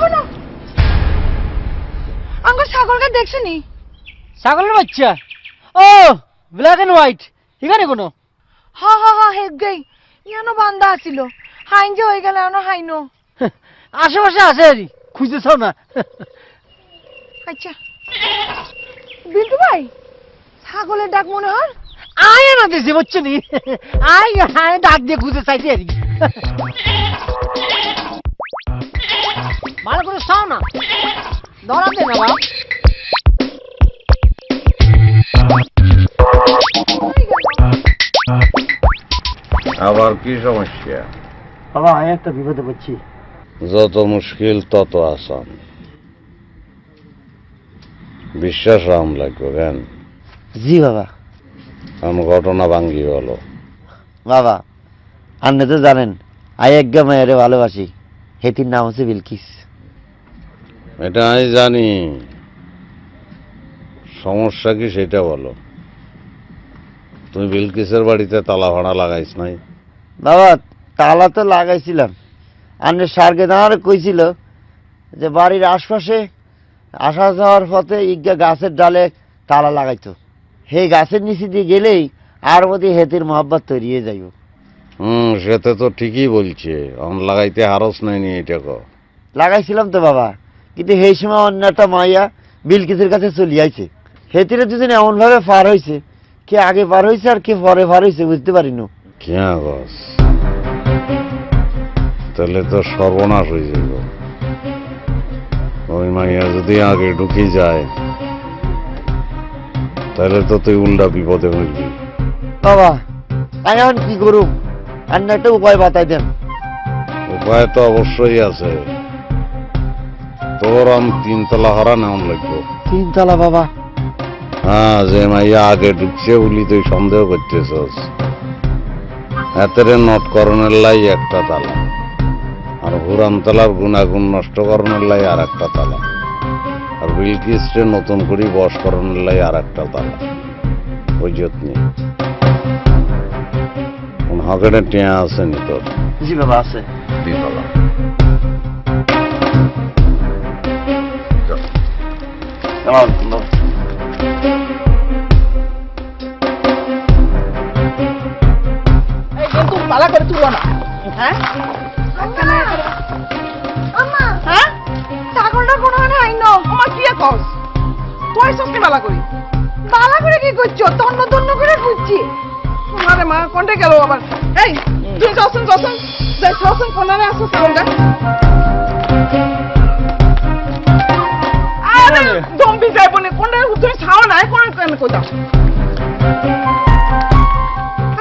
Speaker 2: শোনো। আঙ্গুর ছাগলকে দেখছনি?
Speaker 4: ছাগলের বাচ্চা? ও ব্ল্যাক এন্ড হোয়াইট, এখানে কোনো?
Speaker 2: হ হেগ গই। ইয়ানো বান্দা আছিল। হাইন যে হয়ে গেল এনো হাইনো।
Speaker 4: আশেপাশে আছে আরই, খুঁজেছ না?
Speaker 2: আচ্ছা। বিন্টু ভাই, ছাগলের ডাক মনে হয়?
Speaker 4: আয় না দিছি বুঝছো নি? আয় ডাক দিয়ে খুঁজে চাইছি আরকি। ভালো করে চাও না, ধরা দে না বাবা।
Speaker 1: আবার কি সমস্যা?
Speaker 4: বাবা আমি একটা বিপদে পড়ছি।
Speaker 1: যত মুশকিল তত আসান। বিশ্বাস রাম লাগবে কেন?
Speaker 3: জি বাবা।
Speaker 1: ঘটনা ভাঙ্গি বলো।
Speaker 3: বাবা আপনি তো জানেন এক মেয়েরে ভালোবাসি, হেতির নাম হচ্ছে বিলকিস।
Speaker 1: এটা আমি জানি, সমস্যা কি সেটা বলো। তুমি বিলকিসের বাড়িতে তালা ভাড়া লাগাইছ নাই?
Speaker 3: বাবা তালা তো লাগাইছিলাম, আপনি সার্গে দাঁড়ারে কইছিল যে বাড়ির আশপাশে আসা যাওয়ার পথে ইজ্ঞা গাছের ডালে তালা লাগাইতো। সেই গাছের নিচে দিয়ে গেলেই আর মধ্যে হেতির মহব্বত তৈরি হয়ে যাইব।
Speaker 1: সেটা তো ঠিকই বলছে, লাগাইতে হারস নাইনি এটা কো।
Speaker 3: লাগাইছিলাম তো বাবা, কিন্তু সেই সময় অন্য একটা মাইয়া বিলকিসের কাছে চলে আইছে। হেতিরে দুজন এমন ভাবে পার হয়েছে, কে আগে পার হয়েছে আর কে পরে পার হয়েছে বুঝতে পারিনি।
Speaker 1: কিয়া গস, তাহলে তো সর্বনাশ হয়ে যাব। ওই মাইয়া যদি আগে ঢুকে যায় তাহলে তো তুই উল্টা বিপদে পড়বি।
Speaker 3: বাবা আমি এখন কি করুম, আর একটা উপায় বাতাই দেন।
Speaker 1: উপায় তো অবশ্যই আছে, তোর আমি 3 তলা হারা নাম লাগবো।
Speaker 3: 3 তলা বাবা?
Speaker 1: হ্যাঁ, যে মাইয়া আগে ঢুকছে বলি তুই সন্দেহ করতেছস, হাতের নটকরণের লাই একটা তালা, আর পুরান তালার গুণাগুণ নষ্ট করণের লাই আর একটা তালা, আর বিলকিসে নতুন করে বস করণের লাই আর একটা তালা। ওই যত্নি হকেটে টিয়া আছে নি তোর?
Speaker 3: জি বাবা আছে।
Speaker 1: দি বাবা।
Speaker 8: তুমি পালা করে তুলো না। হ্যাঁ
Speaker 2: আম্মা,
Speaker 8: হ্যাঁ
Speaker 2: ছাগলটা কোনো মানে আইনো।
Speaker 8: আমার কি কস? তুই সবকে পালা করি।
Speaker 2: বালা করে কি করছো? তন্ন করে খুঁজছি।
Speaker 8: আরে মা কোনটা গেল আবার? এই তুই যাওসন যাই যাওসন কোনারে আসো ছাগলটা। আরে জম্বি যাইব না, কোনটা তুমি ছাও না, কোন কেন কইতাম?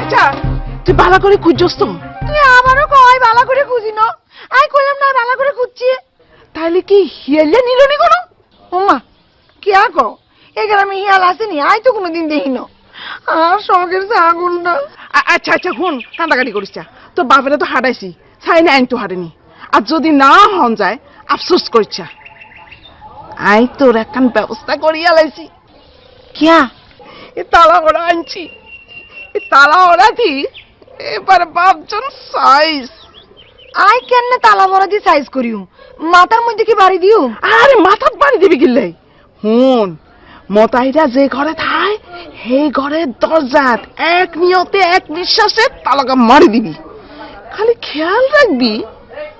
Speaker 8: আচ্ছা তুই বালা করে খুঁজছস তো?
Speaker 2: তুই আবারও কই বালা করে খুঁজি না? আই কইলাম না বালা করে খুঁজছি।
Speaker 8: তাইলে কি হিয়ালে নিলনি কোন?
Speaker 2: ওমা কি আকো, এই গ্রামে হিয়াল আসেনি, আই তো কোনোদিন দেখি না। আর শখের ছাগলটা।
Speaker 8: আচ্ছা হুন, কান্দাকাটি করিস না। তো বাপেরা তো হারাইছি, ছাই না আইন তো হারেনি। আর যদি না হন যায় আফসোস করিস। আই তোর একখান ব্যবস্থা করিয়া লাইছি।
Speaker 2: কিয়া?
Speaker 8: এ তালা ওরা আনছি, এ তালা ওরা দি এবার বাপজন সাইজ।
Speaker 2: আই কেন তালা বড় দিয়ে সাইজ করিও? মাথার মধ্যে কি বাড়ি দিও?
Speaker 8: আরে মাথাত বাড়ি দিবি গিল্লাই। হুন, মতাইরা যে ঘরে থায় সেই ঘরের দরজাত এক নিয়তে এক নিঃশ্বাসে তালাকা মারি দিবি। খালি খেয়াল রাখবি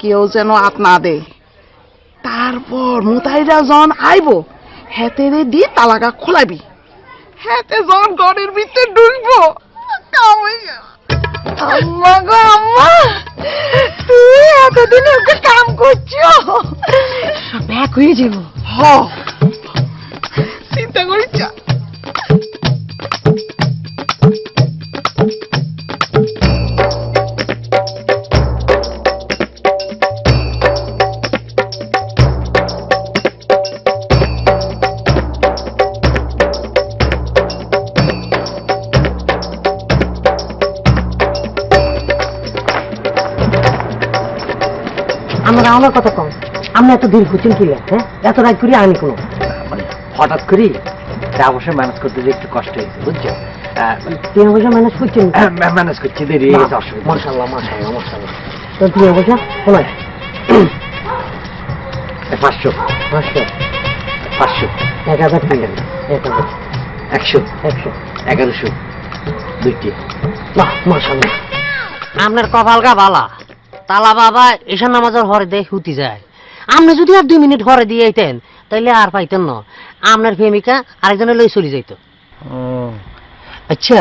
Speaker 8: কেউ যেন হাত না দে। তারপর মোতাইরা জন আইব হেতেরে দিয়ে তালাকা খোলাবি। হেতে জন ঘরের ভিতরে ঢুকবো।
Speaker 2: আম্মা গো আম্মা, তুই এতদিন ওকে কাম করছো, সব এক হয়ে যাবো।
Speaker 8: হ, চিন্তা করিস না।
Speaker 11: আমার কথা কম, আমরা এত দিন খুঁজছেন কি? হ্যাঁ এত রাত করি আমি কোনো মানে হঠাৎ করি অবশ্যই ম্যানেজ করতে যে একটু কষ্ট হয়েছে বুঝছো। টিয়া পয়সা ম্যানেজ করছেন?
Speaker 9: ম্যানেজ করছি, দেরি হয়ে গেছে, অসুবিধা নেই।
Speaker 11: মাশাআল্লাহ মাশাআল্লাহ মাশাআল্লাহ। তো টিয়া পয়সা শোনায়
Speaker 9: 500
Speaker 11: 500
Speaker 9: 500
Speaker 11: 1000 টাকা 1000
Speaker 9: 100
Speaker 11: 100
Speaker 9: 1100 দুইটি।
Speaker 11: বাহ মাশাআল্লাহ, আপনার কপালটা ভালা। তালা বাবা এশার নামাজের হরে দেয় হুতি যায়। আপনি যদি আর 2 মিনিট হরে দিয়ে আইতেন তাইলে আর পাইতেন না, আপনার প্রেমিকা আরেকজনের লই চলে যাইতো।
Speaker 4: আচ্ছা,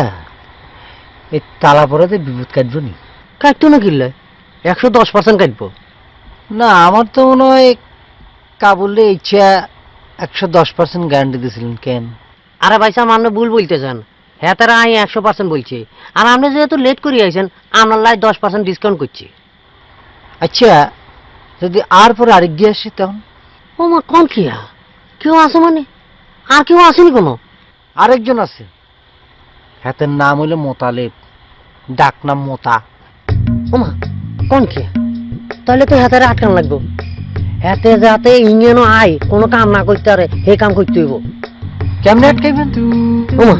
Speaker 4: এই তালা পড়াতে বিপদ কাটবো নি?
Speaker 11: কাটতো না কিনলে 110% কাটবো।
Speaker 4: না, আমার তো মনে হয় কাবুলে ইচ্ছা 110% গ্যারান্টি দিয়েছিলেন। কেন?
Speaker 11: আরে ভাই সাহেব, আপনি ভুল বলতেছেন। হ্যাঁ, তারা আমি 100% বলছি, আর আপনি যেহেতু লেট করে আইছেন আপনার লাই 10% ডিসকাউন্ট করছি।
Speaker 4: আচ্ছা, যদি আর পরে আরেক গিয়ে আসে তখন?
Speaker 11: ও মা, কোন কি কেউ আছে মানে? আর কেউ আসেনি কোনো?
Speaker 4: আরেকজন আছে, হাতের নাম হইলো মোতালেব, ডাক নাম মোতা।
Speaker 11: ও মা, কোন কি? তাহলে তো হাতে আটকান লাগবো। হাতে যাতে ইঞ্জিনও আয় কোনো কাম না করতে পারে হে কাম করতে হইব।
Speaker 4: কেমনে আটকাইবেন?
Speaker 11: ও মা,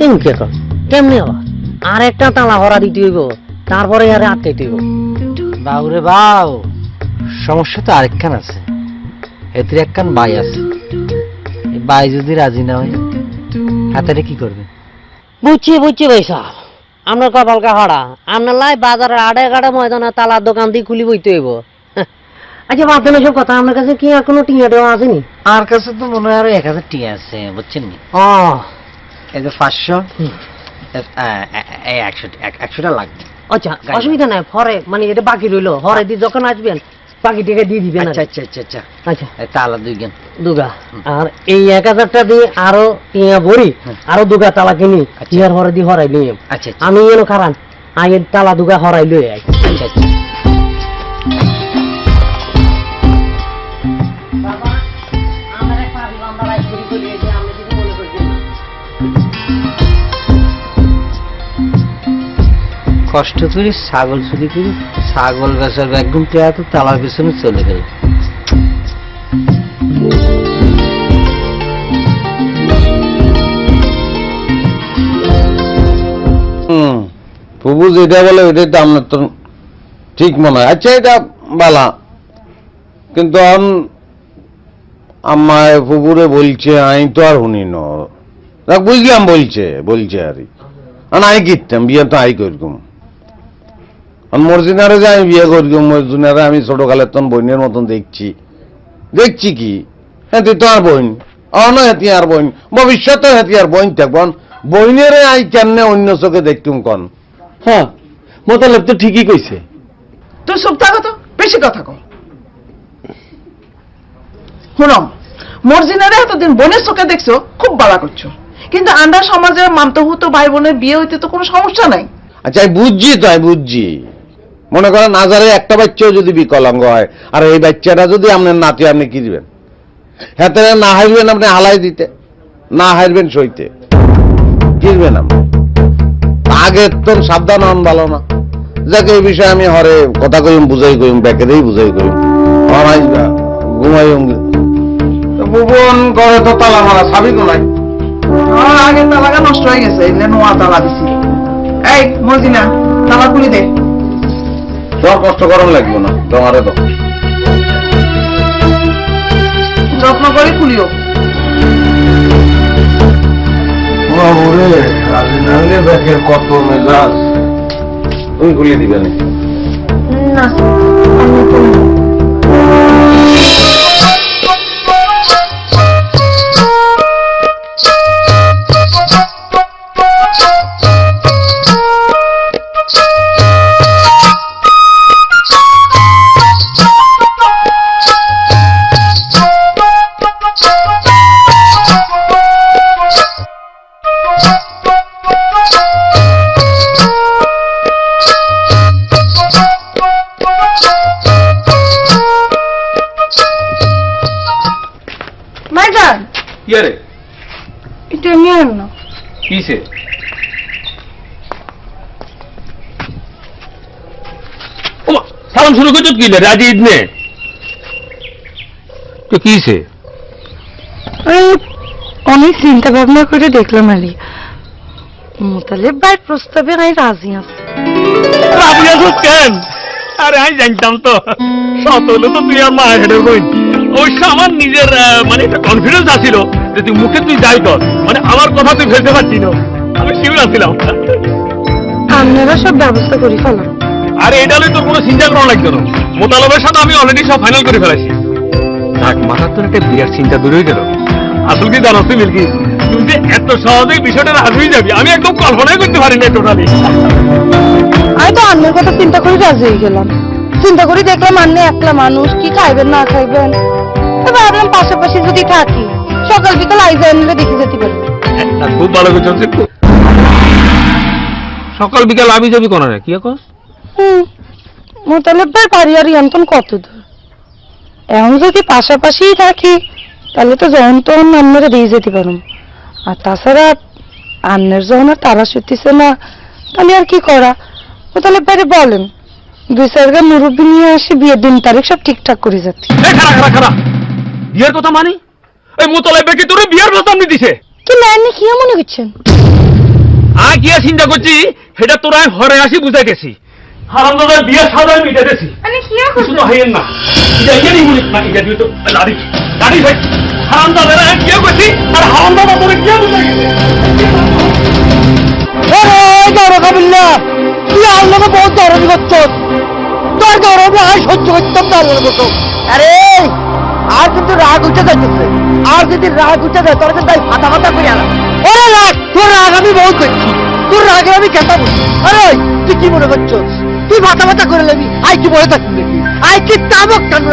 Speaker 11: এমন কি কর? কেমনে আবার? আর একটা তালা হরা দিতে হইব, তারপরে আরে আটকাইতে হইব।
Speaker 4: বাউরে বাউ, সমস্যা তো আরেকখান আছে। এতে একখান বাই আছে, এই বাই যদি রাজি না হয় হাতে কি করবেন?
Speaker 11: বুঝছি ভাই সাহেব, আপনার কপালকা হরা। আপনার লাই বাজারের আড়ে গাড়ে ময়দানে তালার দোকান দিয়ে খুলি বইতে হইব। আচ্ছা, বাদ দেন সব কথা। আপনার কাছে কি আর কোনো টিয়া টেওয়া আসেনি?
Speaker 4: আর কাছে তো মনে হয় আরো 1000 টিয়া আছে, বুঝছেন নি?
Speaker 11: ও,
Speaker 4: এই যে 500 এই 100টা লাগবে।
Speaker 11: আচ্ছা, অসুবিধা নাই। পরে মানে এটা বাকি রইলো, হরে দিয়ে যখন আসবেন বাকি টাকা দিয়ে দিবেন।
Speaker 4: আচ্ছা আচ্ছা আচ্ছা আচ্ছা
Speaker 11: আচ্ছা,
Speaker 4: এই তালা 2 গেন
Speaker 11: দুগা। আর এই 1000টা দিয়ে আরো টিয়া ভরি, আরো দুগা তালা কিনি, টিয়ার হরে দিয়ে হরাই নিয়ে।
Speaker 4: আচ্ছা
Speaker 11: আমি এনো খারান আইয়ের তালা দুগা হরাই লই আই।
Speaker 4: আচ্ছা আচ্ছা। কষ্ট করে ছাগল চুরি করি, ছাগল বেচার ব্যাগুন টেয়া তো তালার পেছনে চলে গেল।
Speaker 1: ফুবু যেটা বলে ওইটাই তো আপনার তো ঠিক মনে হয়। আচ্ছা, এটা বালা, কিন্তু আমায় ফুবুরে বলছে, আমি তো আর শুনি না। বুঝলাম, বলছে আর আমি কিনতাম বিয়ে তো আই করতাম। মর্জিনারে যে আমি বিয়ে করতাম, মর্জিনারে আমি ছোটকালের তখন বোনের মতন দেখছি কি হেতি তো আর বোন অন হেতি আর বোন, ভবিষ্যতে হেতি আর বোন থাকবন। বইনেরে আই কেমনে অন্য চোখে দেখতুম কন?
Speaker 7: হ্যাঁ, মোতালেব তো ঠিকই কইছে।
Speaker 8: তুই চুপ থাকো তো, বেশি কথা কর। শুনো, মর্জিনারে এতদিন বোনের চোখে দেখছো, খুব বালা করছো, কিন্তু আমরা সমাজের মামতহুত ভাই বোনের বিয়ে হইতে তো কোনো সমস্যা নাই।
Speaker 1: আচ্ছা, আমি বুঝছি। মনে করেন হাজারে একটা বাচ্চাও যদি বিকলাঙ্গ হয়, আর এই বাচ্চাটা যদি আপনার নাতি, আপনি কি দিবেন? হাতে না হারবেন আপনি হালাই দিতে, না হারবেন সইতে, কিনবেন আপনি। আগে তো সাবধান হন, ভালো না। যাকে এই বিষয়ে আমি হরে কথা কইম, বুঝাই কইম, ব্যাকেরেই বুঝাই কইম, ঘুমাইম। ভুবন করে তো তালা মারা সাবি তো নাই।
Speaker 8: আমার আগে তালাটা নষ্ট হয়ে গেছে, এগুলো নোয়া তালা দিছি। এই মর্জিনা, তালা খুলে দে।
Speaker 1: সব কষ্ট করার লাগবে না তোমারে, তো
Speaker 8: যত্ন করে খুলিও।
Speaker 1: কত মেজাজ, তুমি খুলে দিবে না?
Speaker 2: না, ভাইজান
Speaker 6: ইয়ে রে,
Speaker 2: এটা নিয়ে আন না।
Speaker 6: কিসে? ও সালাম শুরু করছো কি রে? রাজি ঈদ নে তো কিসে?
Speaker 2: অনেক চিন্তা ভাবনা করে দেখলাম আরে মোতালেব ভাই প্রস্তাবে আমি রাজি আছি।
Speaker 6: রাজি আছো কেন? আরে আমি জানতাম তো, সত হলো তো তুই আর মা হেডের বই। অবশ্য আমার নিজের মানে একটা কনফিডেন্স আছিল যে তুই মুখে তুই যাই কর, মানে আমার কথা তুই ফেলতে পারছি না, আমি শিওর আছিলাম।
Speaker 2: আপনারা সব ব্যবস্থা করে ফেলাম।
Speaker 6: আরে এটা তোর কোনো চিন্তা করা লাগবে না, মোতালেবের সাথে আমি অলরেডি সব ফাইনাল করে ফেলেছি। দেখ মাথার তোর একটা বিয়ার চিন্তা দূর হয়ে গেল। আসল কি জানো তুই মিল্কি, তুই যে এত সহজেই বিষয়টা রাজি হয়ে যাবি আমি একদম কল্পনাই করতে পারি না টোটালি।
Speaker 2: আমি তো অন্যের কথা চিন্তা করে রাজি হয়ে গেলাম। চিন্তা করে দেখলাম আন্নে একলা মানুষ, কি খাইবেন না খাইবেন। তবে ভাবলাম পাশাপাশি যদি থাকি সকাল বিকাল আইজা নিলে দেখে যেতে পারবো।
Speaker 6: খুব ভালো কিছু হচ্ছে। সকাল বিকাল আমি যাবি কোন কি কস?
Speaker 2: মোতালেব ভাই বাড়ি আর ইয়ান্তন কত দূর? এখন যদি পাশাপাশি থাকি তাহলে তো যখন তখন আপনারা দিয়ে যেতে পারুন। আর তাছাড়া আন্নের যখন আর তারা সত্যিছে না, তাহলে আর কি করা? মোতালেব ভাই বলেন 2-4 জন মুরব্বী নিয়ে আসি, বিয়ের দিন তারিখ সব ঠিকঠাক করে যাচ্ছে।
Speaker 6: বিয়ের কথা মানি? এই মোতালেব ভাই কি তোর বিয়ের প্রস্তাব নি দিছে?
Speaker 2: কি লাইনে কি মনে করছেন?
Speaker 6: আমি কি চিন্তা করছি সেটা তোরা হরে আসি বুঝাই গেছি। হারামদাদার বিয়ে সাজায় মিটে গেছি।
Speaker 2: আমি কি
Speaker 6: কিছু তো হইয়েন না, এটা এখানেই বলি না, এটা দিয়ে তো দাড়ি দাড়ি ভাই হারামদাদারা কি করছি আর হারামদাদা তোরে কি বুঝাই গেছে?
Speaker 4: তুই আল্লাহকে বহুত দরদি করছ, তোর গৌরবে আর সহ্য করতাম না আল্লাহর মতো। আরে আর কিন্তু রাগ উঠে যাচ্ছে, আর যদি রাগ উঠে যায় তোর কিন্তু ফাটা ফাটা করে আনা। ওরে রাগ, তোর রাগ আমি বহুত করছি, তোর রাগে আমি কেতা বলি। আরে তুই কি মনে করছিস? তুই ফাটা ফাটা করে নেবি, আই কি বলে থাকবি নাকি? আই কি তাবক টান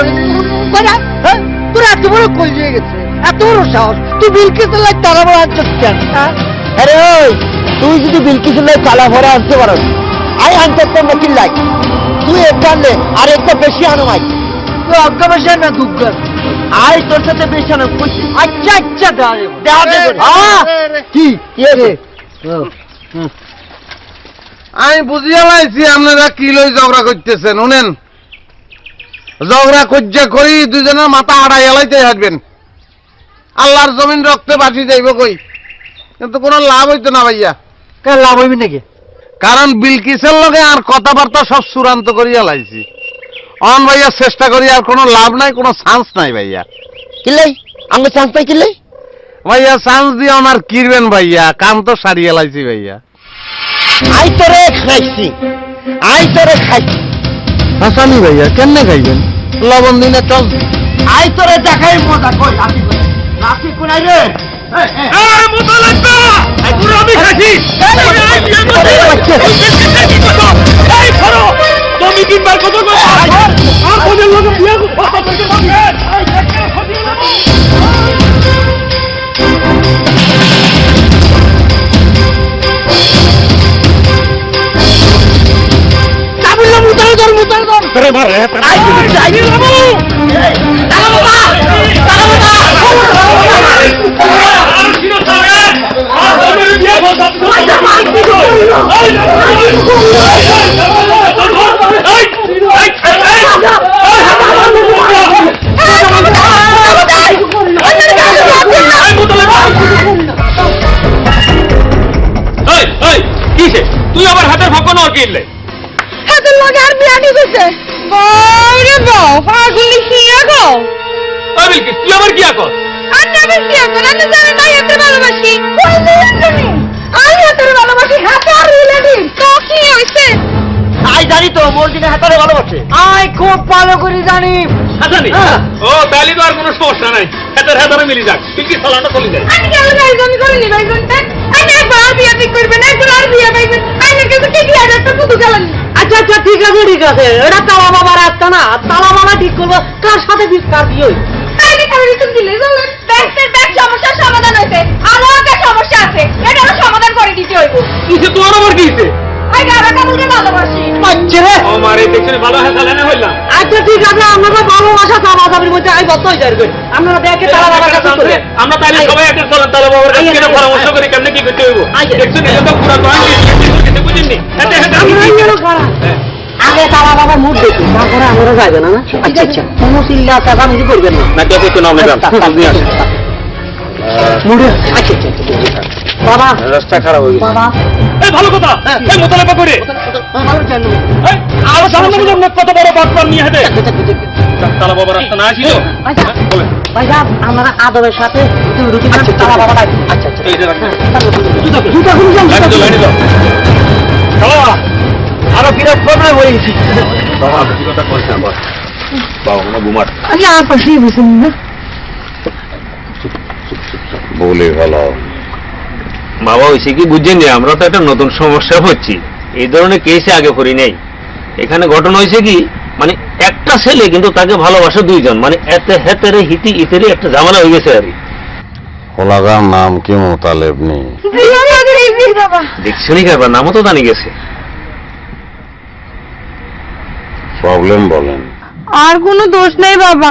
Speaker 4: হ্যাঁ? তোর এত বড় কল হয়ে গেছে, এত বড় সাহস, তুই বিলকিসের লাই তারা বড় আনছিস কেন? আরে তুই যদি বিলকিসের লাই তালা ভরা আনতে পারো, আই আনতে তোর নাকি লাই তুই একটা আনলে আর একটা বেশি আনো ভাই। তুই অজ্ঞা বেশি না দুগ্গর, আই তোর সাথে বেশি আনো। আচ্ছা আচ্ছা কি রে?
Speaker 1: আমি বুঝিয়া লাইছি আপনারা কি লই ঝগড়া করতেছেন। উনেন ঝগড়া কজ্জা করি দুজনের মাথা আড়াই এলাইতে আসবেন, আল্লাহর জমিন রক্তে বাঁচি যাইব কই, কিন্তু কোনো লাভ হইতো না ভাইয়া।
Speaker 4: কেন লাভ হইবি নাকি?
Speaker 1: কারণ বিলকিসের লগে আর কথাবার্তা সব চূড়ান্ত করিয়া লাইছি। অন ভাইয়া চেষ্টা করি আর কোনো লাভ নাই, কোনো চান্স নাই ভাইয়া।
Speaker 4: কিলাই আমি চান্স পাই কিলাই
Speaker 1: ভাইয়া চান্স দিয়ে আমার কিরবেন ভাইয়া, কাম তো সারিয়ে লাইছি ভাইয়া।
Speaker 4: আই তোরে খাইছি, আই তোরে খাইছি।
Speaker 1: হাসানি ভাইয়া কেমনে খাইবেন? লবণ দিনে চল।
Speaker 4: আই তোরে দেখাই মজা কই রাতি কই রাতি কোনাই রে?
Speaker 6: এই মোতালেব ভাই পুরো আমি খাইছি। এই করো তুমি কিনবার কত কর আর কোনের লোক বিয়ে কথা বলতে পারবে?
Speaker 4: কাবুল্লা মুতারে ধর
Speaker 6: আরে মারে
Speaker 4: আই তুই যাই রে বাবু। এই দাঁড়া বাবা, দাঁড়া বাবা।
Speaker 6: আর কিনো থাকে আর কোনের বিয়ে কথা আচ্ছা মারতি গো। তুই আবার হাতের ফাঁকা নর কিনলে?
Speaker 2: হাতের লগে আর বিয়া দিছে। ওরে বাবা ফাগুলি কি আগো?
Speaker 6: ওই বিলকিস তুই আবার কি আকর?
Speaker 2: আন্না আবার কি আগো? আন্না জানেন না এত ভালোবাসি। কই জানি? আমি এত ভালোবাসি হাতে আর রিলেটিভ। তো কি হইছে?
Speaker 4: আই জানি তো মোর দিনে হাতারে ভালোবাসে। আই খুব ভালো করে জানি।
Speaker 6: হাসানি ও তাহলে তো আর কোনো সমস্যা নাই, হাতের হাতারে মিলি যাক, তুই কি সালাটা চলে যায়।
Speaker 2: আমি কেন গাইজনি করে নি গাইজনটা? আমি একবার বিয়া ঠিক করবে না, একবার আর বিয়া পাইবে। আমি কাছে কি কি আরে তো শুধু গেলেন।
Speaker 11: আচ্ছা আচ্ছা ঠিক আছে ঠিক আছে, এটা তালা বাবার রাস্তা না, তালা বাবা ঠিক করবো, কার সাথে বিস্তার দিয়ে
Speaker 2: আইনি কারণে তুমি দিলে চলেন। ব্যাংকের সমস্যার সমাধান হইছে, আরো একটা সমস্যা আছে, এটারও সমাধান করে দিতে হইব।
Speaker 6: কিসে তোর আবার কি হইছে?
Speaker 2: আই গারা কাবুলকে ভালোবাসি।
Speaker 11: পাচ্ছে রে
Speaker 6: ও মারে দেখছনি ভালো হাসালে না হইলাম।
Speaker 11: আচ্ছা ঠিক আছে, আমরা ভালোবাসা তালা বাবার মধ্যে আই বদ্ধ হয়ে যাবে, আপনারা দেখে তালা বাবার কাছে করে
Speaker 6: আমরা তাইলে সবাই একটা চলেন তালা বাবার কাছে কিনা পরামর্শ করি কেমনে কি করতে হইব। দেখছনি এটা তো পুরো পয়েন্ট বুঝিনি। হাতে হাতে আমি কি করব?
Speaker 11: আগে তালা বাবার মুখ দেখি, তারপরে আমরা যাবে না। আচ্ছা আচ্ছা কোনো চিল্লা চাকামি করবেন না।
Speaker 6: না দেখো তো না ম্যাডাম জলদি আসেন।
Speaker 11: মুড়ে আচ্ছা আচ্ছা বাবা
Speaker 7: রাস্তা খারাপ হয়ে গেছে
Speaker 11: বাবা
Speaker 6: এই ভালো কথা এই মোতালেবা করে
Speaker 11: ভালো জানো
Speaker 6: এই, আরো জানো না যে কত বড় বাটপার নিয়ে হেঁটে তালা বাবা রাস্তা না আসিল বলে
Speaker 11: ভাইজান আমরা আদবের সাথে রুটি তালা বাবা আচ্ছা আচ্ছা
Speaker 6: এই যে রাখো
Speaker 11: জুতা খুলে যান
Speaker 6: লাইনে দাও
Speaker 11: আরো কিরকম প্রবলেম হয়ে গেছে
Speaker 7: বাবা বেশি কথা কইছ না বাবা মনে ঘুমার
Speaker 8: আমি আর পাশে বসে না
Speaker 1: বলে ভালো
Speaker 6: বাবা হয়েছে কি বুঝছেন যে আমরা তো একটা নতুন সমস্যা হচ্ছি এই ধরনের কেসে আগে করি নাই এখানে ঘটনা হয়েছে কি মানে একটা ছেলে কিন্তু তাকে ভালোবাসে দুইজন মানে এতে হেতেরে হিতি ইতেরে একটা ঝামেলা হয়ে গেছে আর কি
Speaker 1: হোলাগার নাম কি মোতালেব নেই
Speaker 8: বাবা
Speaker 6: দেখছেনি কারবার নামও তো জানি গেছে
Speaker 1: প্রবলেম বলেন
Speaker 2: আর কোনো দোষ নেই বাবা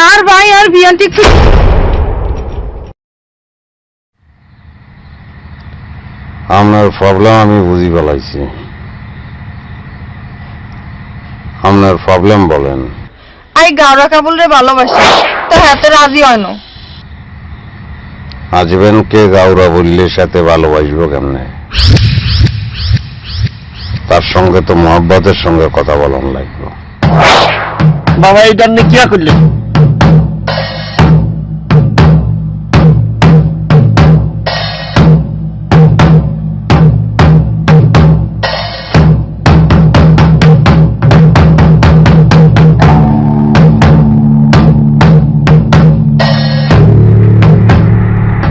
Speaker 2: আর ভাই আর বিয়া ঠিক
Speaker 1: আপনার প্রবলেম আমি বুঝি বলাইছি আপনার প্রবলেম বলেন
Speaker 2: আই গাওরা কাবুল রে ভালোবাসি তো হাতে রাজি হয় না
Speaker 1: আজবেন কে গাউরা বললে সাথে ভালোবাসবো কেমনে তার সঙ্গে তো মোহাব্বতের সঙ্গে কথা বলান লাগবে
Speaker 9: বাবা এই জন্য কি করলেন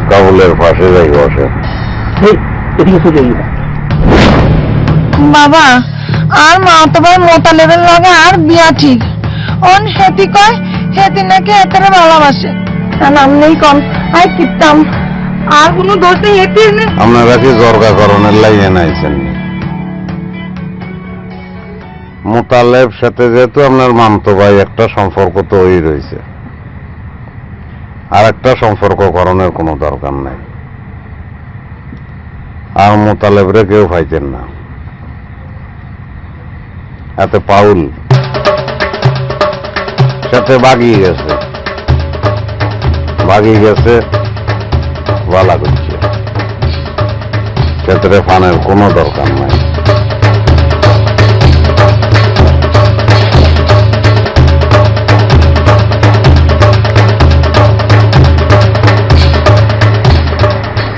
Speaker 1: কাবুলের পাশে যাই বসে
Speaker 9: এদিকে সোজা
Speaker 2: বাবা আর মা তো ভাই মোটা লেভেল লাগে আর বিয়া ঠিক অন হেতি কয় হেতি নাকি এতরে ভালোবাসে আর আমনেই কম আই কিতাম আর কোনো দোষ নেই হেতির নেই
Speaker 1: আপনারা কি জর্গাকরণের লাইনে নাইছেন মোতালেব সাথে যেহেতু আপনার মামতো ভাই একটা সম্পর্ক তো ওই রয়েছে আর একটা সম্পর্ক করণের কোনো দরকার নাই আর মোতালেবরে কেউ পাইতেন না এতে পাউল সাথে বাগিয়ে গেছে বালা করছে ক্ষেত্রে ফানের কোনো দরকার নাই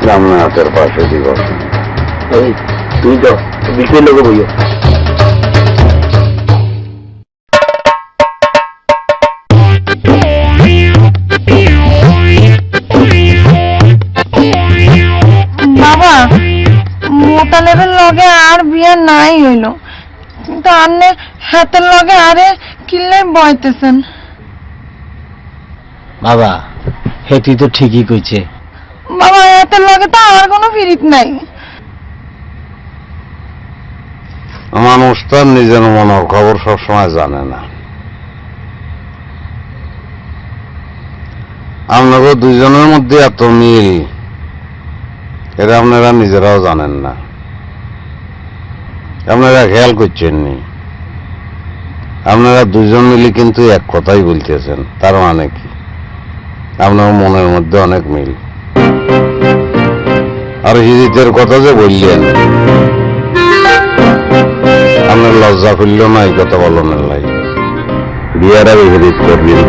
Speaker 1: সামনে হাতের পাশে দিবস
Speaker 9: তুই যাও বিকেল লোক বইও
Speaker 2: বাবা মোটা লেভেল লগে আর বিয়া নাই হইল কিন্তু আন্নে হাতের লগে আরে কিলে বইতেছেন
Speaker 11: বাবা হেতি তো ঠিকই কইছে
Speaker 2: বাবা হাতের লগে তো আর কোনো ফিরিত নাই
Speaker 1: মানুষ তার নিজের মনের খবর সবসময় জানে না আপনাকে দুইজনের মধ্যে এত মিল এটা আপনারা নিজেরাও জানেন না আপনারা খেয়াল করছেন নি আপনারা দুজন মিলে কিন্তু এক কথাই বলতেছেন তার মানে কি আপনার মনের মধ্যে অনেক মিল আর হিরিতের কথা যে বললেন আপনার লজ্জা ফেলল না এই কথা বলনের লাই বিয়ার আগে হিরিত করবেন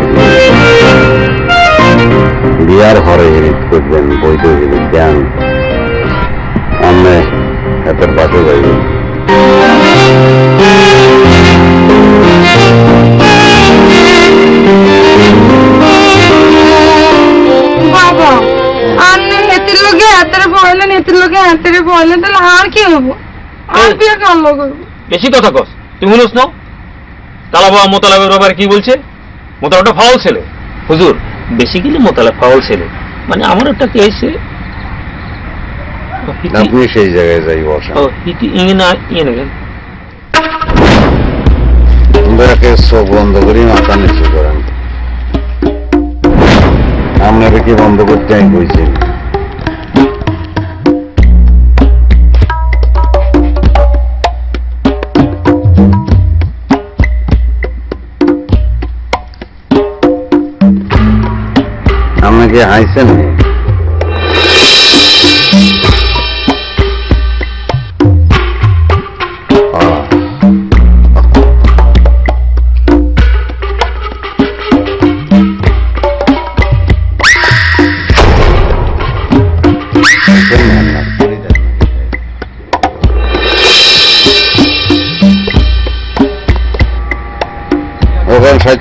Speaker 1: বিয়ার ঘরে হিরিত করবেন বৈধ হিরিত দেন আপনি হাতের পাশে যাইবেন
Speaker 2: বাবা আন্নে হেতির লগে হাতেরে বইলেন হেতির লগে হাতেরে বইলেন তাহলে আর কি হবো আর বিয়া কার লগে হইবো?
Speaker 6: বেশি কথা কস তুমি শুনোস না তালা বাবা মোতালেবের ব্যাপারে কি বলছে মোতালেবটা ফাউল ছেলে হুজুর বেসিক্যালি মোতালেব ফাউল ছেলে মানে আমার একটা কেসে
Speaker 1: আপনি সেই জায়গায় যাই বসেন আপনাকে চোখ বন্ধ করি মাথা নিচু করেন আপনারা কি বন্ধ করতে আমি বলছি আপনাকে হাইছেন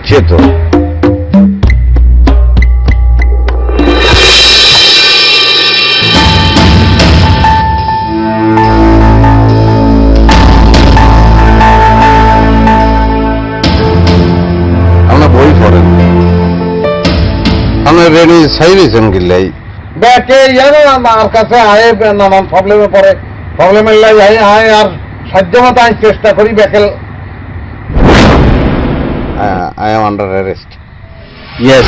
Speaker 1: হচ্ছে তো। আপনার বই পড়েন, আপনার রেডি সাইবেছেন গিল্লাই ব্যাকে জানো আমার কাছে আয় নানান প্রবলেমে পড়ে, প্রবলেমের লাই আয় আর সাধ্যমতো আমি চেষ্টা করি ব্যাকেল। I am under arrest.
Speaker 9: Yes,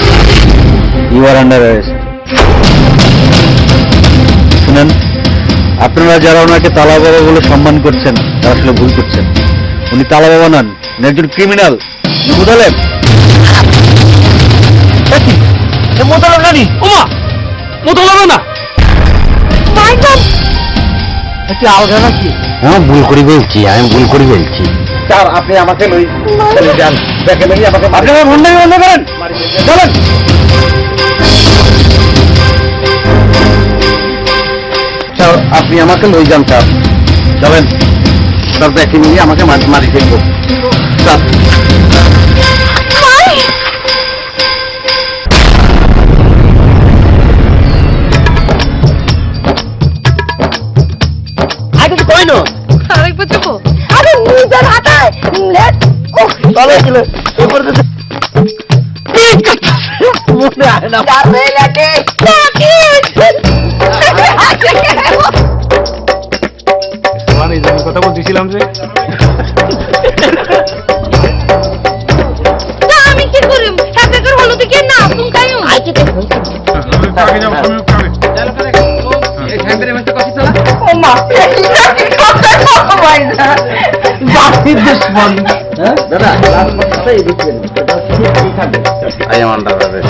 Speaker 9: you are under arrest. শুনেন, আপনারা যারা ওনাকে তালা বাবা বলে সম্মান করছেন তারা আসলে ভুল করছেন। উনি তালা বাবা নন, উনি একজন ক্রিমিনাল। বুঝলেন?
Speaker 6: মোতালাব নানি, ওমা মোতালাব না।
Speaker 4: একটু আলগা নাকি?
Speaker 1: আমি ভুল করে বলছি, আমি ভুল করে বলছি। স্যার আপনি আমাকে লই যান, ব্যাকে লই আমাকে
Speaker 9: আপনারা ভণ্ডামি বন্ধ করেন, চলেন।
Speaker 1: স্যার আপনি আমাকে লই যান স্যার, চলেন স্যার, ব্যাকে নিয়ে আমাকে মারি ফেলব স্যার।
Speaker 4: আগে তো কই না
Speaker 2: আরেকবার যাবো। আরে নিজের হাতায় লেট
Speaker 4: চলে গেল এরপর তো মনে আয় না।
Speaker 2: যাবে লেটে
Speaker 6: মানে এই যে আমি কথা বলতেছিলাম যে
Speaker 2: আমি কি করিম? হাতে করে হলো দিকে না তুমি কাইও আইতে দেখো। ও মা
Speaker 4: জাতির দুশ্মন।
Speaker 3: দাদা লাস্ট কথাটা এই দিচ্ছেন,
Speaker 1: I am under arrest.